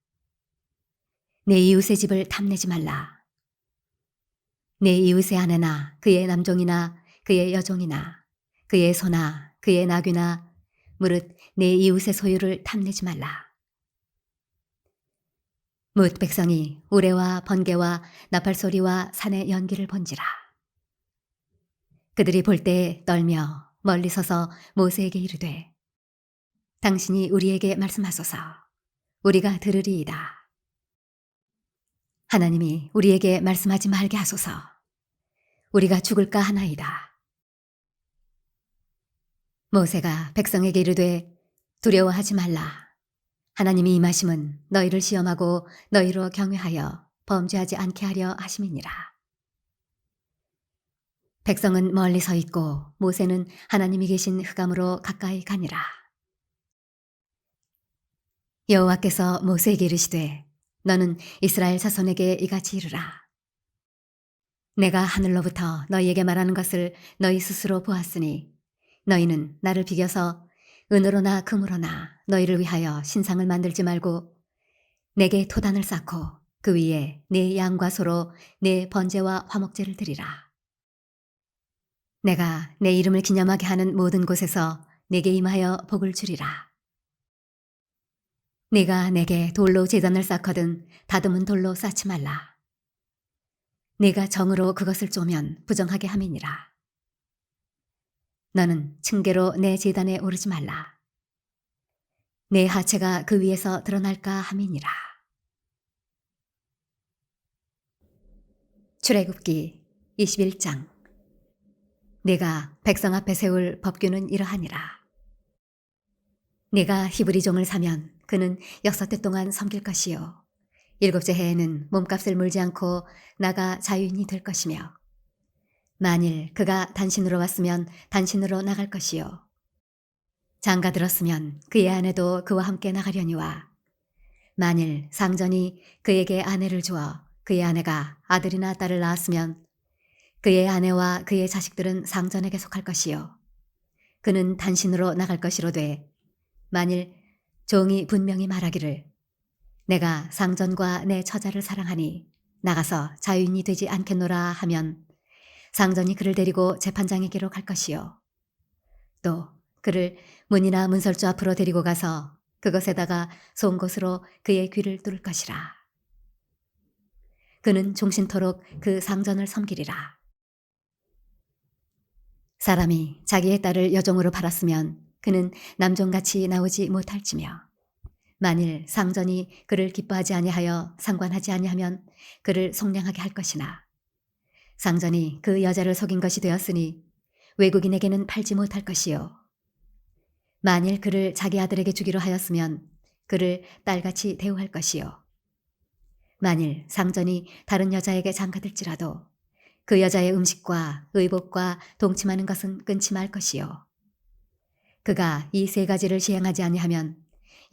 내 이웃의 집을 탐내지 말라. 내 이웃의 아내나 그의 남종이나 그의 여종이나 그의 소나 그의 나귀나 무릇 내 이웃의 소유를 탐내지 말라. 뭇 백성이 우레와 번개와 나팔 소리와 산의 연기를 본지라. 그들이 볼 때 떨며 멀리 서서 모세에게 이르되 당신이 우리에게 말씀하소서. 우리가 들으리이다. 하나님이 우리에게 말씀하지 말게 하소서. 우리가 죽을까 하나이다. 모세가 백성에게 이르되 두려워하지 말라. 하나님이 임하심은 너희를 시험하고 너희로 경외하여 범죄하지 않게 하려 하심이니라. 백성은 멀리 서 있고 모세는 하나님이 계신 흑암으로 가까이 가니라. 여호와께서 모세에게 이르시되 너는 이스라엘 자손에게 이같이 이르라. 내가 하늘로부터 너희에게 말하는 것을 너희 스스로 보았으니 너희는 나를 비겨서 은으로나 금으로나 너희를 위하여 신상을 만들지 말고 내게 토단을 쌓고 그 위에 내 양과 소로 내 번제와 화목제를 드리라. 내가 내 이름을 기념하게 하는 모든 곳에서 내게 임하여 복을 주리라. 네가 내게 돌로 제단을 쌓거든 다듬은 돌로 쌓지 말라. 네가 정으로 그것을 쪼면 부정하게 함이니라. 너는 층계로 내 제단에 오르지 말라. 내 하체가 그 위에서 드러날까 함이니라. 출애굽기 21장. 내가 백성 앞에 세울 법규는 이러하니라. 네가 히브리 종을 사면 그는 6대 동안 섬길 것이요 7째 해에는 몸값을 물지 않고 나가 자유인이 될 것이며 만일 그가 단신으로 왔으면 단신으로 나갈 것이요 장가 들었으면 그의 아내도 그와 함께 나가려니와 만일 상전이 그에게 아내를 주어 그의 아내가 아들이나 딸을 낳았으면 그의 아내와 그의 자식들은 상전에게 속할 것이요 그는 단신으로 나갈 것이로되 만일 종이 분명히 말하기를 내가 상전과 내 처자를 사랑하니 나가서 자유인이 되지 않겠노라 하면 상전이 그를 데리고 재판장에게로 갈 것이요 또 그를 문이나 문설주 앞으로 데리고 가서 그것에다가 송곳으로 그의 귀를 뚫을 것이라. 그는 종신토록 그 상전을 섬기리라. 사람이 자기의 딸을 여종으로 팔았으면 그는 남종같이 나오지 못할지며 만일 상전이 그를 기뻐하지 아니하여 상관하지 아니하면 그를 속량하게 할 것이나 상전이 그 여자를 속인 것이 되었으니 외국인에게는 팔지 못할 것이요 만일 그를 자기 아들에게 주기로 하였으면 그를 딸같이 대우할 것이요 만일 상전이 다른 여자에게 장가들지라도 그 여자의 음식과 의복과 동침하는 것은 끊지 말 것이요 그가 이 3가지를 시행하지 아니하면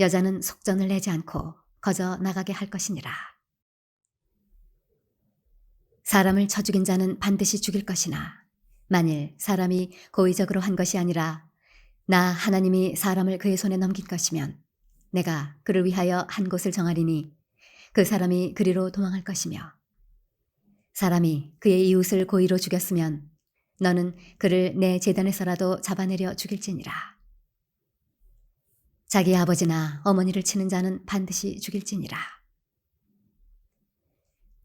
여자는 속전을 내지 않고 거저 나가게 할 것이니라. 사람을 쳐 죽인 자는 반드시 죽일 것이나 만일 사람이 고의적으로 한 것이 아니라 나 하나님이 사람을 그의 손에 넘긴 것이면 내가 그를 위하여 한 곳을 정하리니 그 사람이 그리로 도망할 것이며 사람이 그의 이웃을 고의로 죽였으면 너는 그를 내 제단에서라도 잡아내려 죽일지니라. 자기 아버지나 어머니를 치는 자는 반드시 죽일지니라.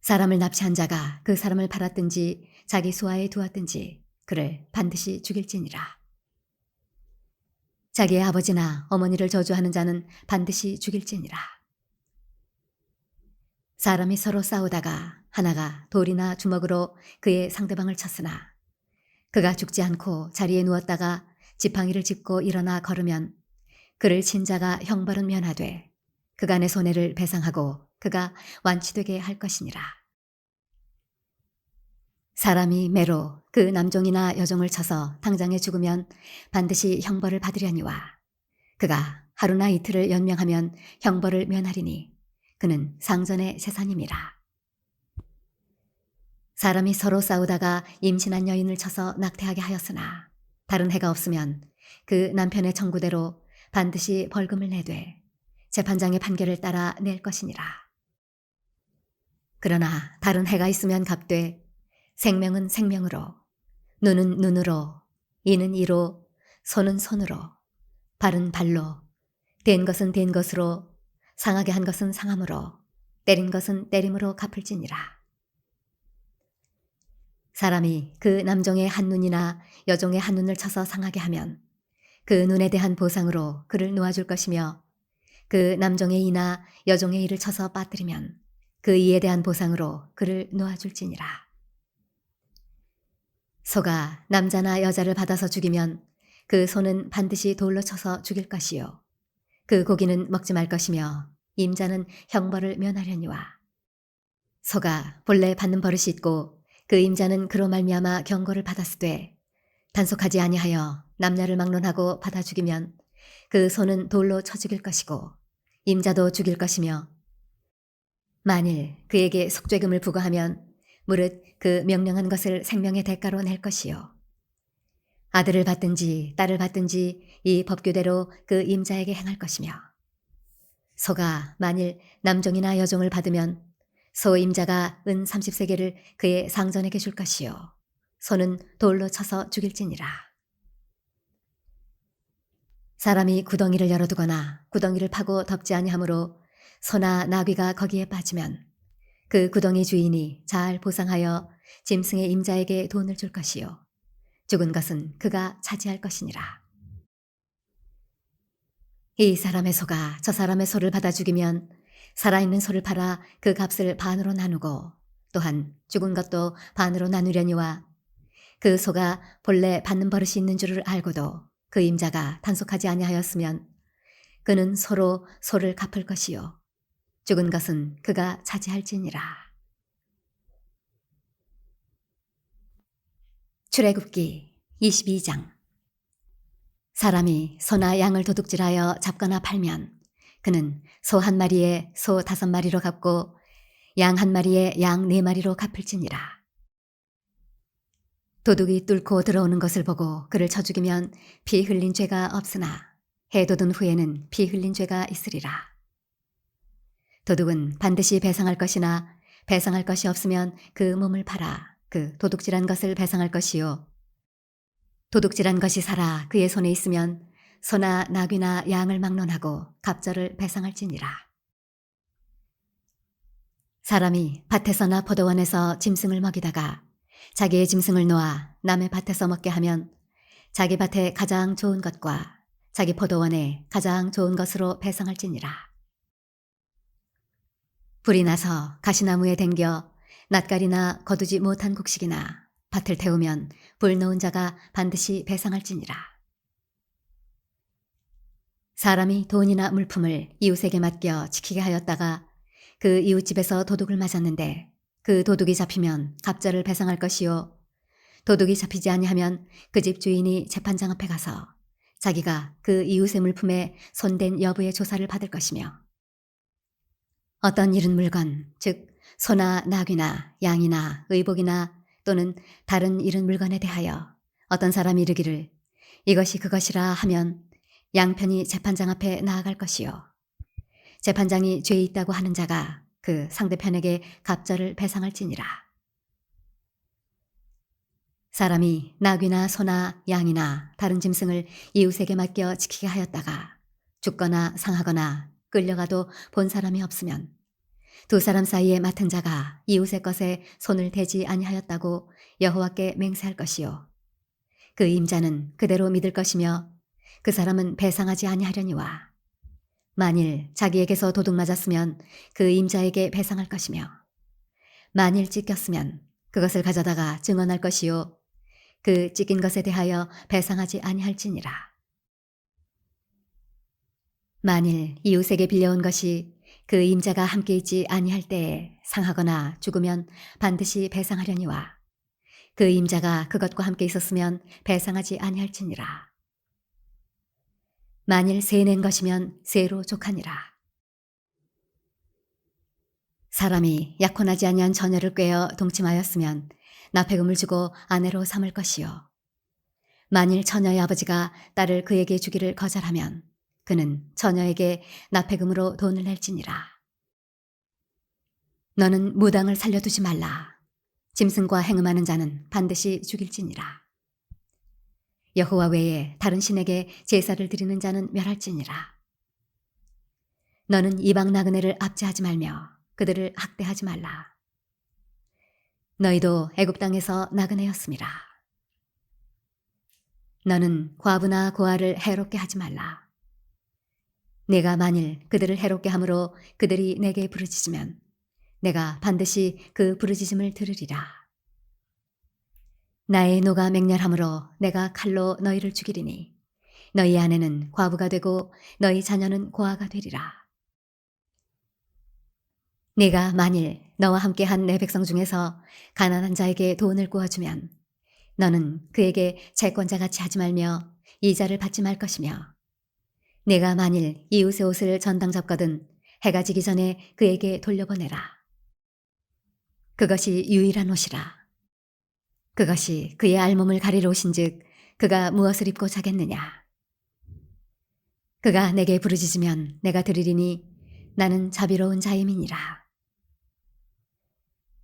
사람을 납치한 자가 그 사람을 팔았든지 자기 수하에 두었든지 그를 반드시 죽일지니라. 자기의 아버지나 어머니를 저주하는 자는 반드시 죽일지니라. 사람이 서로 싸우다가 하나가 돌이나 주먹으로 그의 상대방을 쳤으나 그가 죽지 않고 자리에 누웠다가 지팡이를 짚고 일어나 걸으면 그를 친 자가 형벌은 면하되 그간의 손해를 배상하고 그가 완치되게 할 것이니라. 사람이 매로 그 남종이나 여종을 쳐서 당장에 죽으면 반드시 형벌을 받으려니와 그가 하루나 이틀을 연명하면 형벌을 면하리니 그는 상전의 재산임이라. 사람이 서로 싸우다가 임신한 여인을 쳐서 낙태하게 하였으나 다른 해가 없으면 그 남편의 청구대로 반드시 벌금을 내되 재판장의 판결을 따라 낼 것이니라. 그러나 다른 해가 있으면 갚되 생명은 생명으로 눈은 눈으로 이는 이로 손은 손으로 발은 발로, 된 것은 된 것으로, 상하게 한 것은 상함으로, 때린 것은 때림으로 갚을지니라. 사람이 그 남종의 한 눈이나 여종의 한 눈을 쳐서 상하게 하면 그 눈에 대한 보상으로 그를 놓아줄 것이며, 그 남종의 이나 여종의 이를 쳐서 빠뜨리면 그 이에 대한 보상으로 그를 놓아줄지니라. 소가 남자나 여자를 받아서 죽이면 그 소는 반드시 돌로 쳐서 죽일 것이요, 그 고기는 먹지 말 것이며 임자는 형벌을 면하려니와. 소가 본래 받는 버릇이 있고 그 임자는 그로 말미암아 경고를 받았으되 단속하지 아니하여 남녀를 막론하고 받아 죽이면 그 소는 돌로 쳐 죽일 것이고 임자도 죽일 것이며, 만일 그에게 속죄금을 부과하면 무릇 그 명령한 것을 생명의 대가로 낼 것이요, 아들을 받든지 딸을 받든지 이 법규대로 그 임자에게 행할 것이며, 소가 만일 남종이나 여종을 받으면 소 임자가 은 30세겔을 그의 상전에게 줄 것이요, 소는 돌로 쳐서 죽일지니라. 사람이 구덩이를 열어두거나 구덩이를 파고 덮지 아니하므로 소나 나귀가 거기에 빠지면 그 구덩이 주인이 잘 보상하여 짐승의 임자에게 돈을 줄 것이요, 죽은 것은 그가 차지할 것이니라. 이 사람의 소가 저 사람의 소를 받아 죽이면 살아있는 소를 팔아 그 값을 반으로 나누고 또한 죽은 것도 반으로 나누려니와, 그 소가 본래 받는 버릇이 있는 줄을 알고도 그 임자가 단속하지 아니하였으면 그는 소로 소를 갚을 것이요, 죽은 것은 그가 차지할지니라. 출애굽기 22장. 사람이 소나 양을 도둑질하여 잡거나 팔면 그는 소 한 마리에 소 5마리로 갚고 양 한 마리에 양 4마리로 갚을지니라. 도둑이 뚫고 들어오는 것을 보고 그를 쳐 죽이면 피 흘린 죄가 없으나 해 돋은 후에는 피 흘린 죄가 있으리라. 도둑은 반드시 배상할 것이나 배상할 것이 없으면 그 몸을 팔아 그 도둑질한 것을 배상할 것이요, 도둑질한 것이 살아 그의 손에 있으면 소나 나귀나 양을 막론하고 갑절을 배상할지니라. 사람이 밭에서나 포도원에서 짐승을 먹이다가 자기의 짐승을 놓아 남의 밭에서 먹게 하면 자기 밭에 가장 좋은 것과 자기 포도원에 가장 좋은 것으로 배상할지니라. 불이 나서 가시나무에 댕겨 낫갈이나 거두지 못한 곡식이나 밭을 태우면 불 놓은 자가 반드시 배상할지니라. 사람이 돈이나 물품을 이웃에게 맡겨 지키게 하였다가 그 이웃집에서 도둑을 맞았는데 그 도둑이 잡히면 갑절을 배상할 것이요, 도둑이 잡히지 아니하면 그 집 주인이 재판장 앞에 가서 자기가 그 이웃의 물품에 손댄 여부의 조사를 받을 것이며, 어떤 잃은 물건, 즉 소나 나귀나 양이나 의복이나 또는 다른 잃은 물건에 대하여 어떤 사람이 이르기를 이것이 그것이라 하면 양편이 재판장 앞에 나아갈 것이요, 재판장이 죄 있다고 하는 자가 그 상대편에게 갑절을 배상할지니라. 사람이 나귀나 소나 양이나 다른 짐승을 이웃에게 맡겨 지키게 하였다가 죽거나 상하거나 끌려가도 본 사람이 없으면 두 사람 사이에 맡은 자가 이웃의 것에 손을 대지 아니하였다고 여호와께 맹세할 것이요, 그 임자는 그대로 믿을 것이며 그 사람은 배상하지 아니하려니와, 만일 자기에게서 도둑 맞았으면 그 임자에게 배상할 것이며 만일 찢겼으면 그것을 가져다가 증언할 것이요, 그 찢긴 것에 대하여 배상하지 아니할지니라. 만일 이웃에게 빌려온 것이 그 임자가 함께 있지 아니할 때에 상하거나 죽으면 반드시 배상하려니와, 그 임자가 그것과 함께 있었으면 배상하지 아니할지니라. 만일 새 낸 것이면 새로 족하니라. 사람이 약혼하지 아니한 처녀를 꾀어 동침하였으면 납폐금을 주고 아내로 삼을 것이요, 만일 처녀의 아버지가 딸을 그에게 주기를 거절하면 그는 처녀에게 납폐금으로 돈을 낼지니라. 너는 무당을 살려두지 말라. 짐승과 행음하는 자는 반드시 죽일지니라. 여호와 외에 다른 신에게 제사를 드리는 자는 멸할지니라. 너는 이방 나그네를 압제하지 말며 그들을 학대하지 말라. 너희도 애굽 땅에서 나그네였음이라. 너는 과부나 고아를 해롭게 하지 말라. 내가 만일 그들을 해롭게 함으로 그들이 내게 부르짖으면 내가 반드시 그 부르짖음을 들으리라. 나의 노가 맹렬함으로 내가 칼로 너희를 죽이리니 너희 아내는 과부가 되고 너희 자녀는 고아가 되리라. 내가 만일 너와 함께한 내 백성 중에서 가난한 자에게 돈을 구워주면 너는 그에게 채권자같이 하지 말며 이자를 받지 말 것이며 내가 만일 이웃의 옷을 전당 잡거든 해가 지기 전에 그에게 돌려보내라. 그것이 유일한 옷이라. 그것이 그의 알몸을 가리러 오신즉 그가 무엇을 입고 자겠느냐. 그가 내게 부르짖으면 내가 들으리니 나는 자비로운 자임이니라.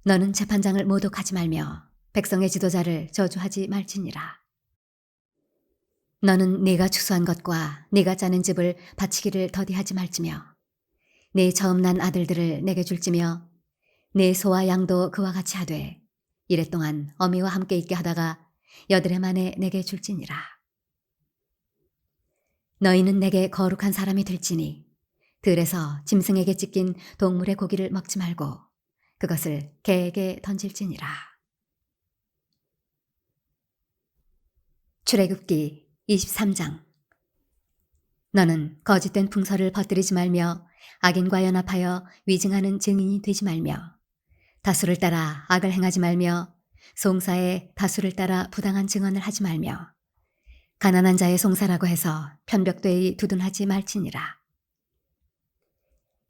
너는 재판장을 모독하지 말며 백성의 지도자를 저주하지 말지니라. 너는 네가 추수한 것과 네가 짜는 집을 바치기를 더디하지 말지며 네 처음 난 아들들을 내게 줄지며 네 소와 양도 그와 같이 하되 이랫동안 어미와 함께 있게 하다가 여드레 만에 내게 줄지니라. 너희는 내게 거룩한 사람이 될지니 들에서 짐승에게 찢긴 동물의 고기를 먹지 말고 그것을 개에게 던질지니라. 출애굽기 23장. 너는 거짓된 풍설을 퍼뜨리지 말며 악인과 연합하여 위증하는 증인이 되지 말며 다수를 따라 악을 행하지 말며 송사에 다수를 따라 부당한 증언을 하지 말며 가난한 자의 송사라고 해서 편벽되이 두둔하지 말지니라.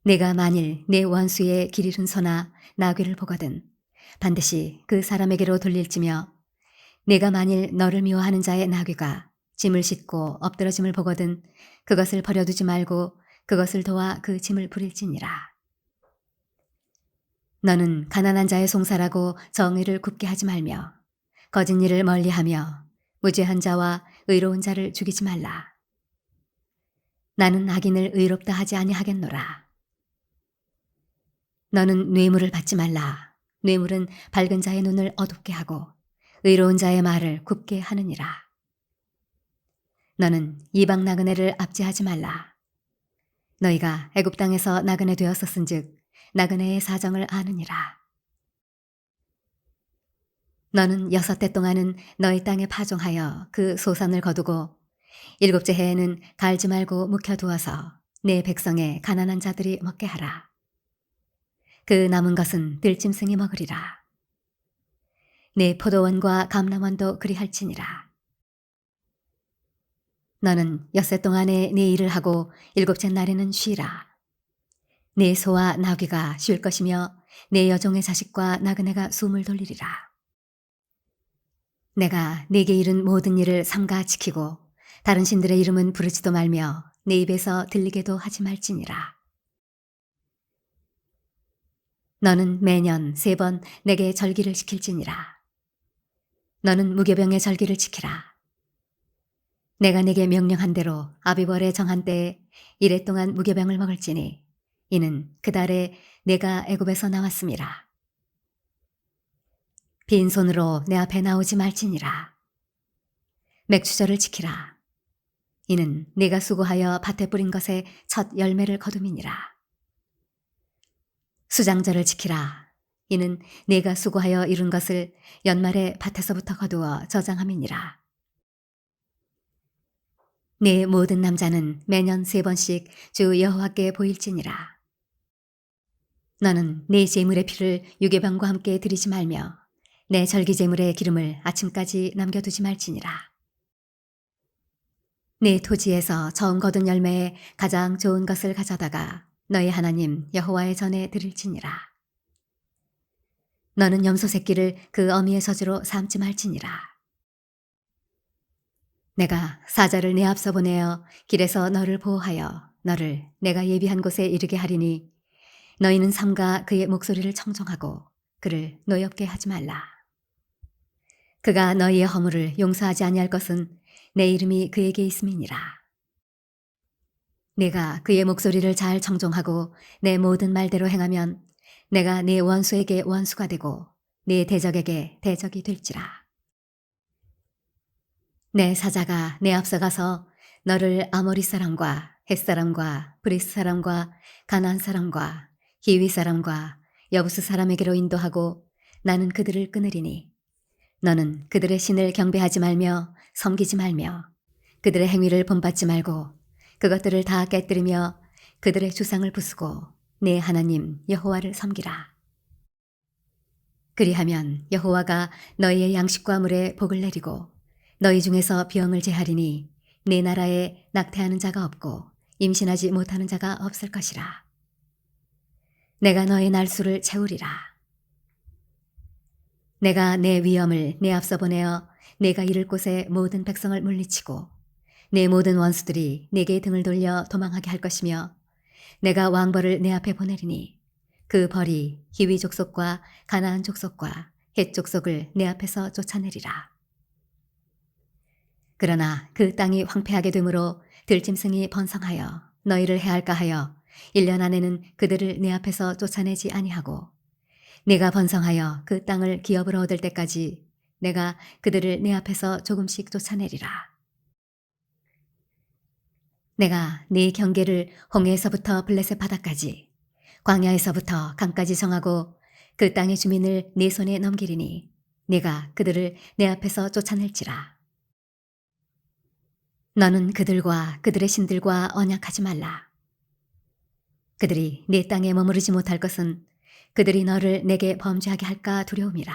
내가 만일 내 원수의 길 잃은 소나 나귀를 보거든 반드시 그 사람에게로 돌릴지며 내가 만일 너를 미워하는 자의 나귀가 짐을 싣고 엎드러짐을 보거든 그것을 버려두지 말고 그것을 도와 그 짐을 부릴지니라. 너는 가난한 자의 송사라고 정의를 굽게 하지 말며 거짓 일을 멀리하며 무죄한 자와 의로운 자를 죽이지 말라. 나는 악인을 의롭다 하지 아니하겠노라. 너는 뇌물을 받지 말라. 뇌물은 밝은 자의 눈을 어둡게 하고 의로운 자의 말을 굽게 하느니라. 너는 이방 나그네를 압제하지 말라. 너희가 애굽 땅에서 나그네 되었었은즉 나그네의 사정을 아느니라. 너는 6대 동안은 너희 땅에 파종하여 그 소산을 거두고 7째 해에는 갈지 말고 묵혀두어서 내 백성의 가난한 자들이 먹게 하라. 그 남은 것은 들짐승이 먹으리라. 내 포도원과 감람원도 그리할지니라. 너는 6세 동안에 네 일을 하고 7째 날에는 쉬라. 내 소와 나귀가 쉴 것이며 내 여종의 자식과 나그네가 숨을 돌리리라. 내가 네게 이른 모든 일을 삼가 지키고 다른 신들의 이름은 부르지도 말며 내 입에서 들리게도 하지 말지니라. 너는 매년 3번 내게 절기를 지킬지니라. 너는 무교병의 절기를 지키라. 내가 네게 명령한 대로 아비벌의 정한 때에 이래 동안 무교병을 먹을지니 이는 그 달에 내가 애굽에서 나왔음이라. 빈손으로 내 앞에 나오지 말지니라. 맥추절을 지키라. 이는 네가 수고하여 밭에 뿌린 것의 첫 열매를 거둠이니라. 수장절을 지키라. 이는 네가 수고하여 이룬 것을 연말에 밭에서부터 거두어 저장함이니라. 네 모든 남자는 매년 3번씩 주 여호와께 보일지니라. 너는 네 제물의 피를 유괴병과 함께 드리지 말며 내 절기 제물의 기름을 아침까지 남겨두지 말지니라. 내 토지에서 처음 거둔 열매에 가장 좋은 것을 가져다가 너희 하나님 여호와의 전에 드릴지니라. 너는 염소 새끼를 그 어미의 저주로 삼지 말지니라. 내가 사자를 내 앞서 보내어 길에서 너를 보호하여 너를 내가 예비한 곳에 이르게 하리니 너희는 삼가 그의 목소리를 청종하고 그를 노엽게 하지 말라. 그가 너희의 허물을 용서하지 아니할 것은 내 이름이 그에게 있음이니라. 내가 그의 목소리를 잘 청종하고 내 모든 말대로 행하면 내가 네 원수에게 원수가 되고 네 대적에게 대적이 될지라. 내 사자가 내 앞서가서 너를 아모리 사람과 헷 사람과 브리스 사람과 가나안 사람과 히위 사람과 여부스 사람에게로 인도하고 나는 그들을 끊으리니 너는 그들의 신을 경배하지 말며 섬기지 말며 그들의 행위를 본받지 말고 그것들을 다 깨뜨리며 그들의 주상을 부수고 내 하나님 여호와를 섬기라. 그리하면 여호와가 너희의 양식과 물에 복을 내리고 너희 중에서 병을 제하리니 네 나라에 낙태하는 자가 없고 임신하지 못하는 자가 없을 것이라. 내가 너의 날수를 채우리라. 내가 내 위엄을 내 앞서 보내어 내가 이를 곳에 모든 백성을 물리치고 내 모든 원수들이 내게 등을 돌려 도망하게 할 것이며 내가 왕벌을 내 앞에 보내리니 그 벌이 히위 족속과 가나안 족속과 헷 족속을 내 앞에서 쫓아내리라. 그러나 그 땅이 황폐하게 되므로 들짐승이 번성하여 너희를 해할까 하여 1년 안에는 그들을 내 앞에서 쫓아내지 아니하고 내가 번성하여 그 땅을 기업으로 얻을 때까지 내가 그들을 내 앞에서 조금씩 쫓아내리라. 내가 네 경계를 홍해에서부터 블레셋 바다까지 광야에서부터 강까지 정하고 그 땅의 주민을 네 손에 넘기리니 내가 그들을 내 앞에서 쫓아낼지라. 너는 그들과 그들의 신들과 언약하지 말라. 그들이 네 땅에 머무르지 못할 것은 그들이 너를 내게 범죄하게 할까 두려움이라.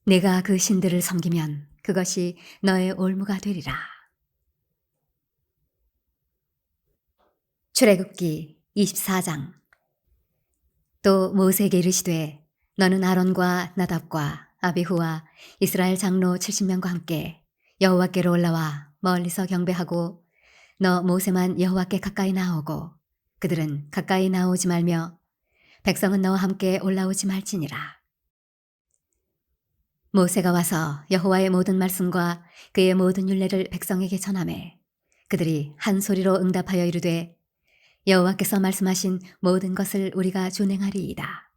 내가 그 신들을 섬기면 그것이 너의 올무가 되리라. 출애굽기 24장. 또 모세에게 이르시되 너는 아론과 나답과 아비후와 이스라엘 장로 70명과 함께 여호와께로 올라와 멀리서 경배하고 너 모세만 여호와께 가까이 나오고 그들은 가까이 나오지 말며 백성은 너와 함께 올라오지 말지니라. 모세가 와서 여호와의 모든 말씀과 그의 모든 율례를 백성에게 전하매 그들이 한 소리로 응답하여 이르되 여호와께서 말씀하신 모든 것을 우리가 준행하리이다.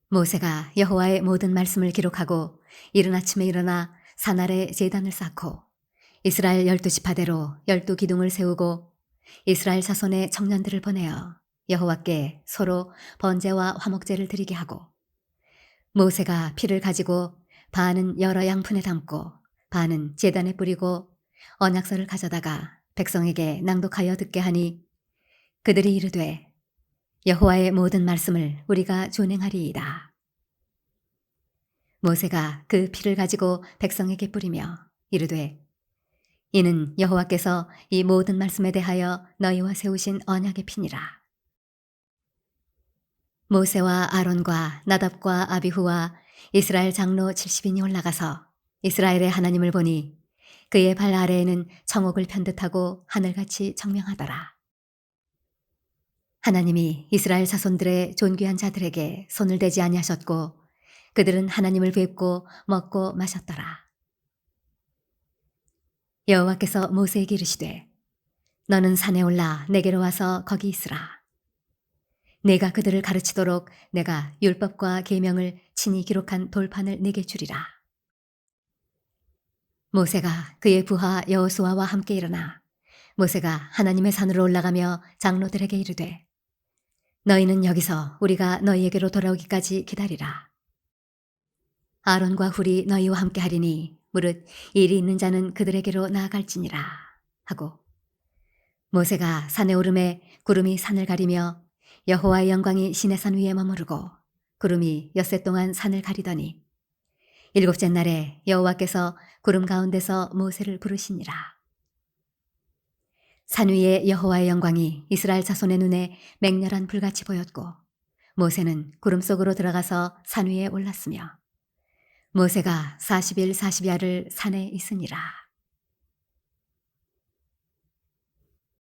모세가 여호와의 모든 말씀을 기록하고 이른 아침에 일어나 산 아래 제단을 쌓고 이스라엘 12지파대로 12기둥을 세우고 이스라엘 자손의 청년들을 보내어 여호와께 서로 번제와 화목제를 드리게 하고 모세가 피를 가지고 반은 여러 양푼에 담고 반은 제단에 뿌리고 언약서를 가져다가 백성에게 낭독하여 듣게 하니 그들이 이르되 여호와의 모든 말씀을 우리가 준행하리이다. 모세가 그 피를 가지고 백성에게 뿌리며 이르되 이는 여호와께서 이 모든 말씀에 대하여 너희와 세우신 언약의 피니라. 모세와 아론과 나답과 아비후와 이스라엘 장로 70인이 올라가서 이스라엘의 하나님을 보니 그의 발 아래에는 청옥을 편듯하고 하늘같이 청명하더라. 하나님이 이스라엘 자손들의 존귀한 자들에게 손을 대지 아니하셨고 그들은 하나님을 뵙고 먹고 마셨더라. 여호와께서 모세에게 이르시되 너는 산에 올라 내게로 와서 거기 있으라. 내가 그들을 가르치도록 내가 율법과 계명을 친히 기록한 돌판을 내게 주리라. 모세가 그의 부하 여호수아와 함께 일어나 모세가 하나님의 산으로 올라가며 장로들에게 이르되 너희는 여기서 우리가 너희에게로 돌아오기까지 기다리라. 아론과 훌이 너희와 함께 하리니 무릇 일이 있는 자는 그들에게로 나아갈지니라 하고 모세가 산에 오르매 구름이 산을 가리며 여호와의 영광이 시내산 위에 머무르고 구름이 엿새 동안 산을 가리더니 7째 날에 여호와께서 구름 가운데서 모세를 부르시니라. 산 위에 여호와의 영광이 이스라엘 자손의 눈에 맹렬한 불같이 보였고 모세는 구름 속으로 들어가서 산 위에 올랐으며 모세가 40일 40야를 산에 있으니라.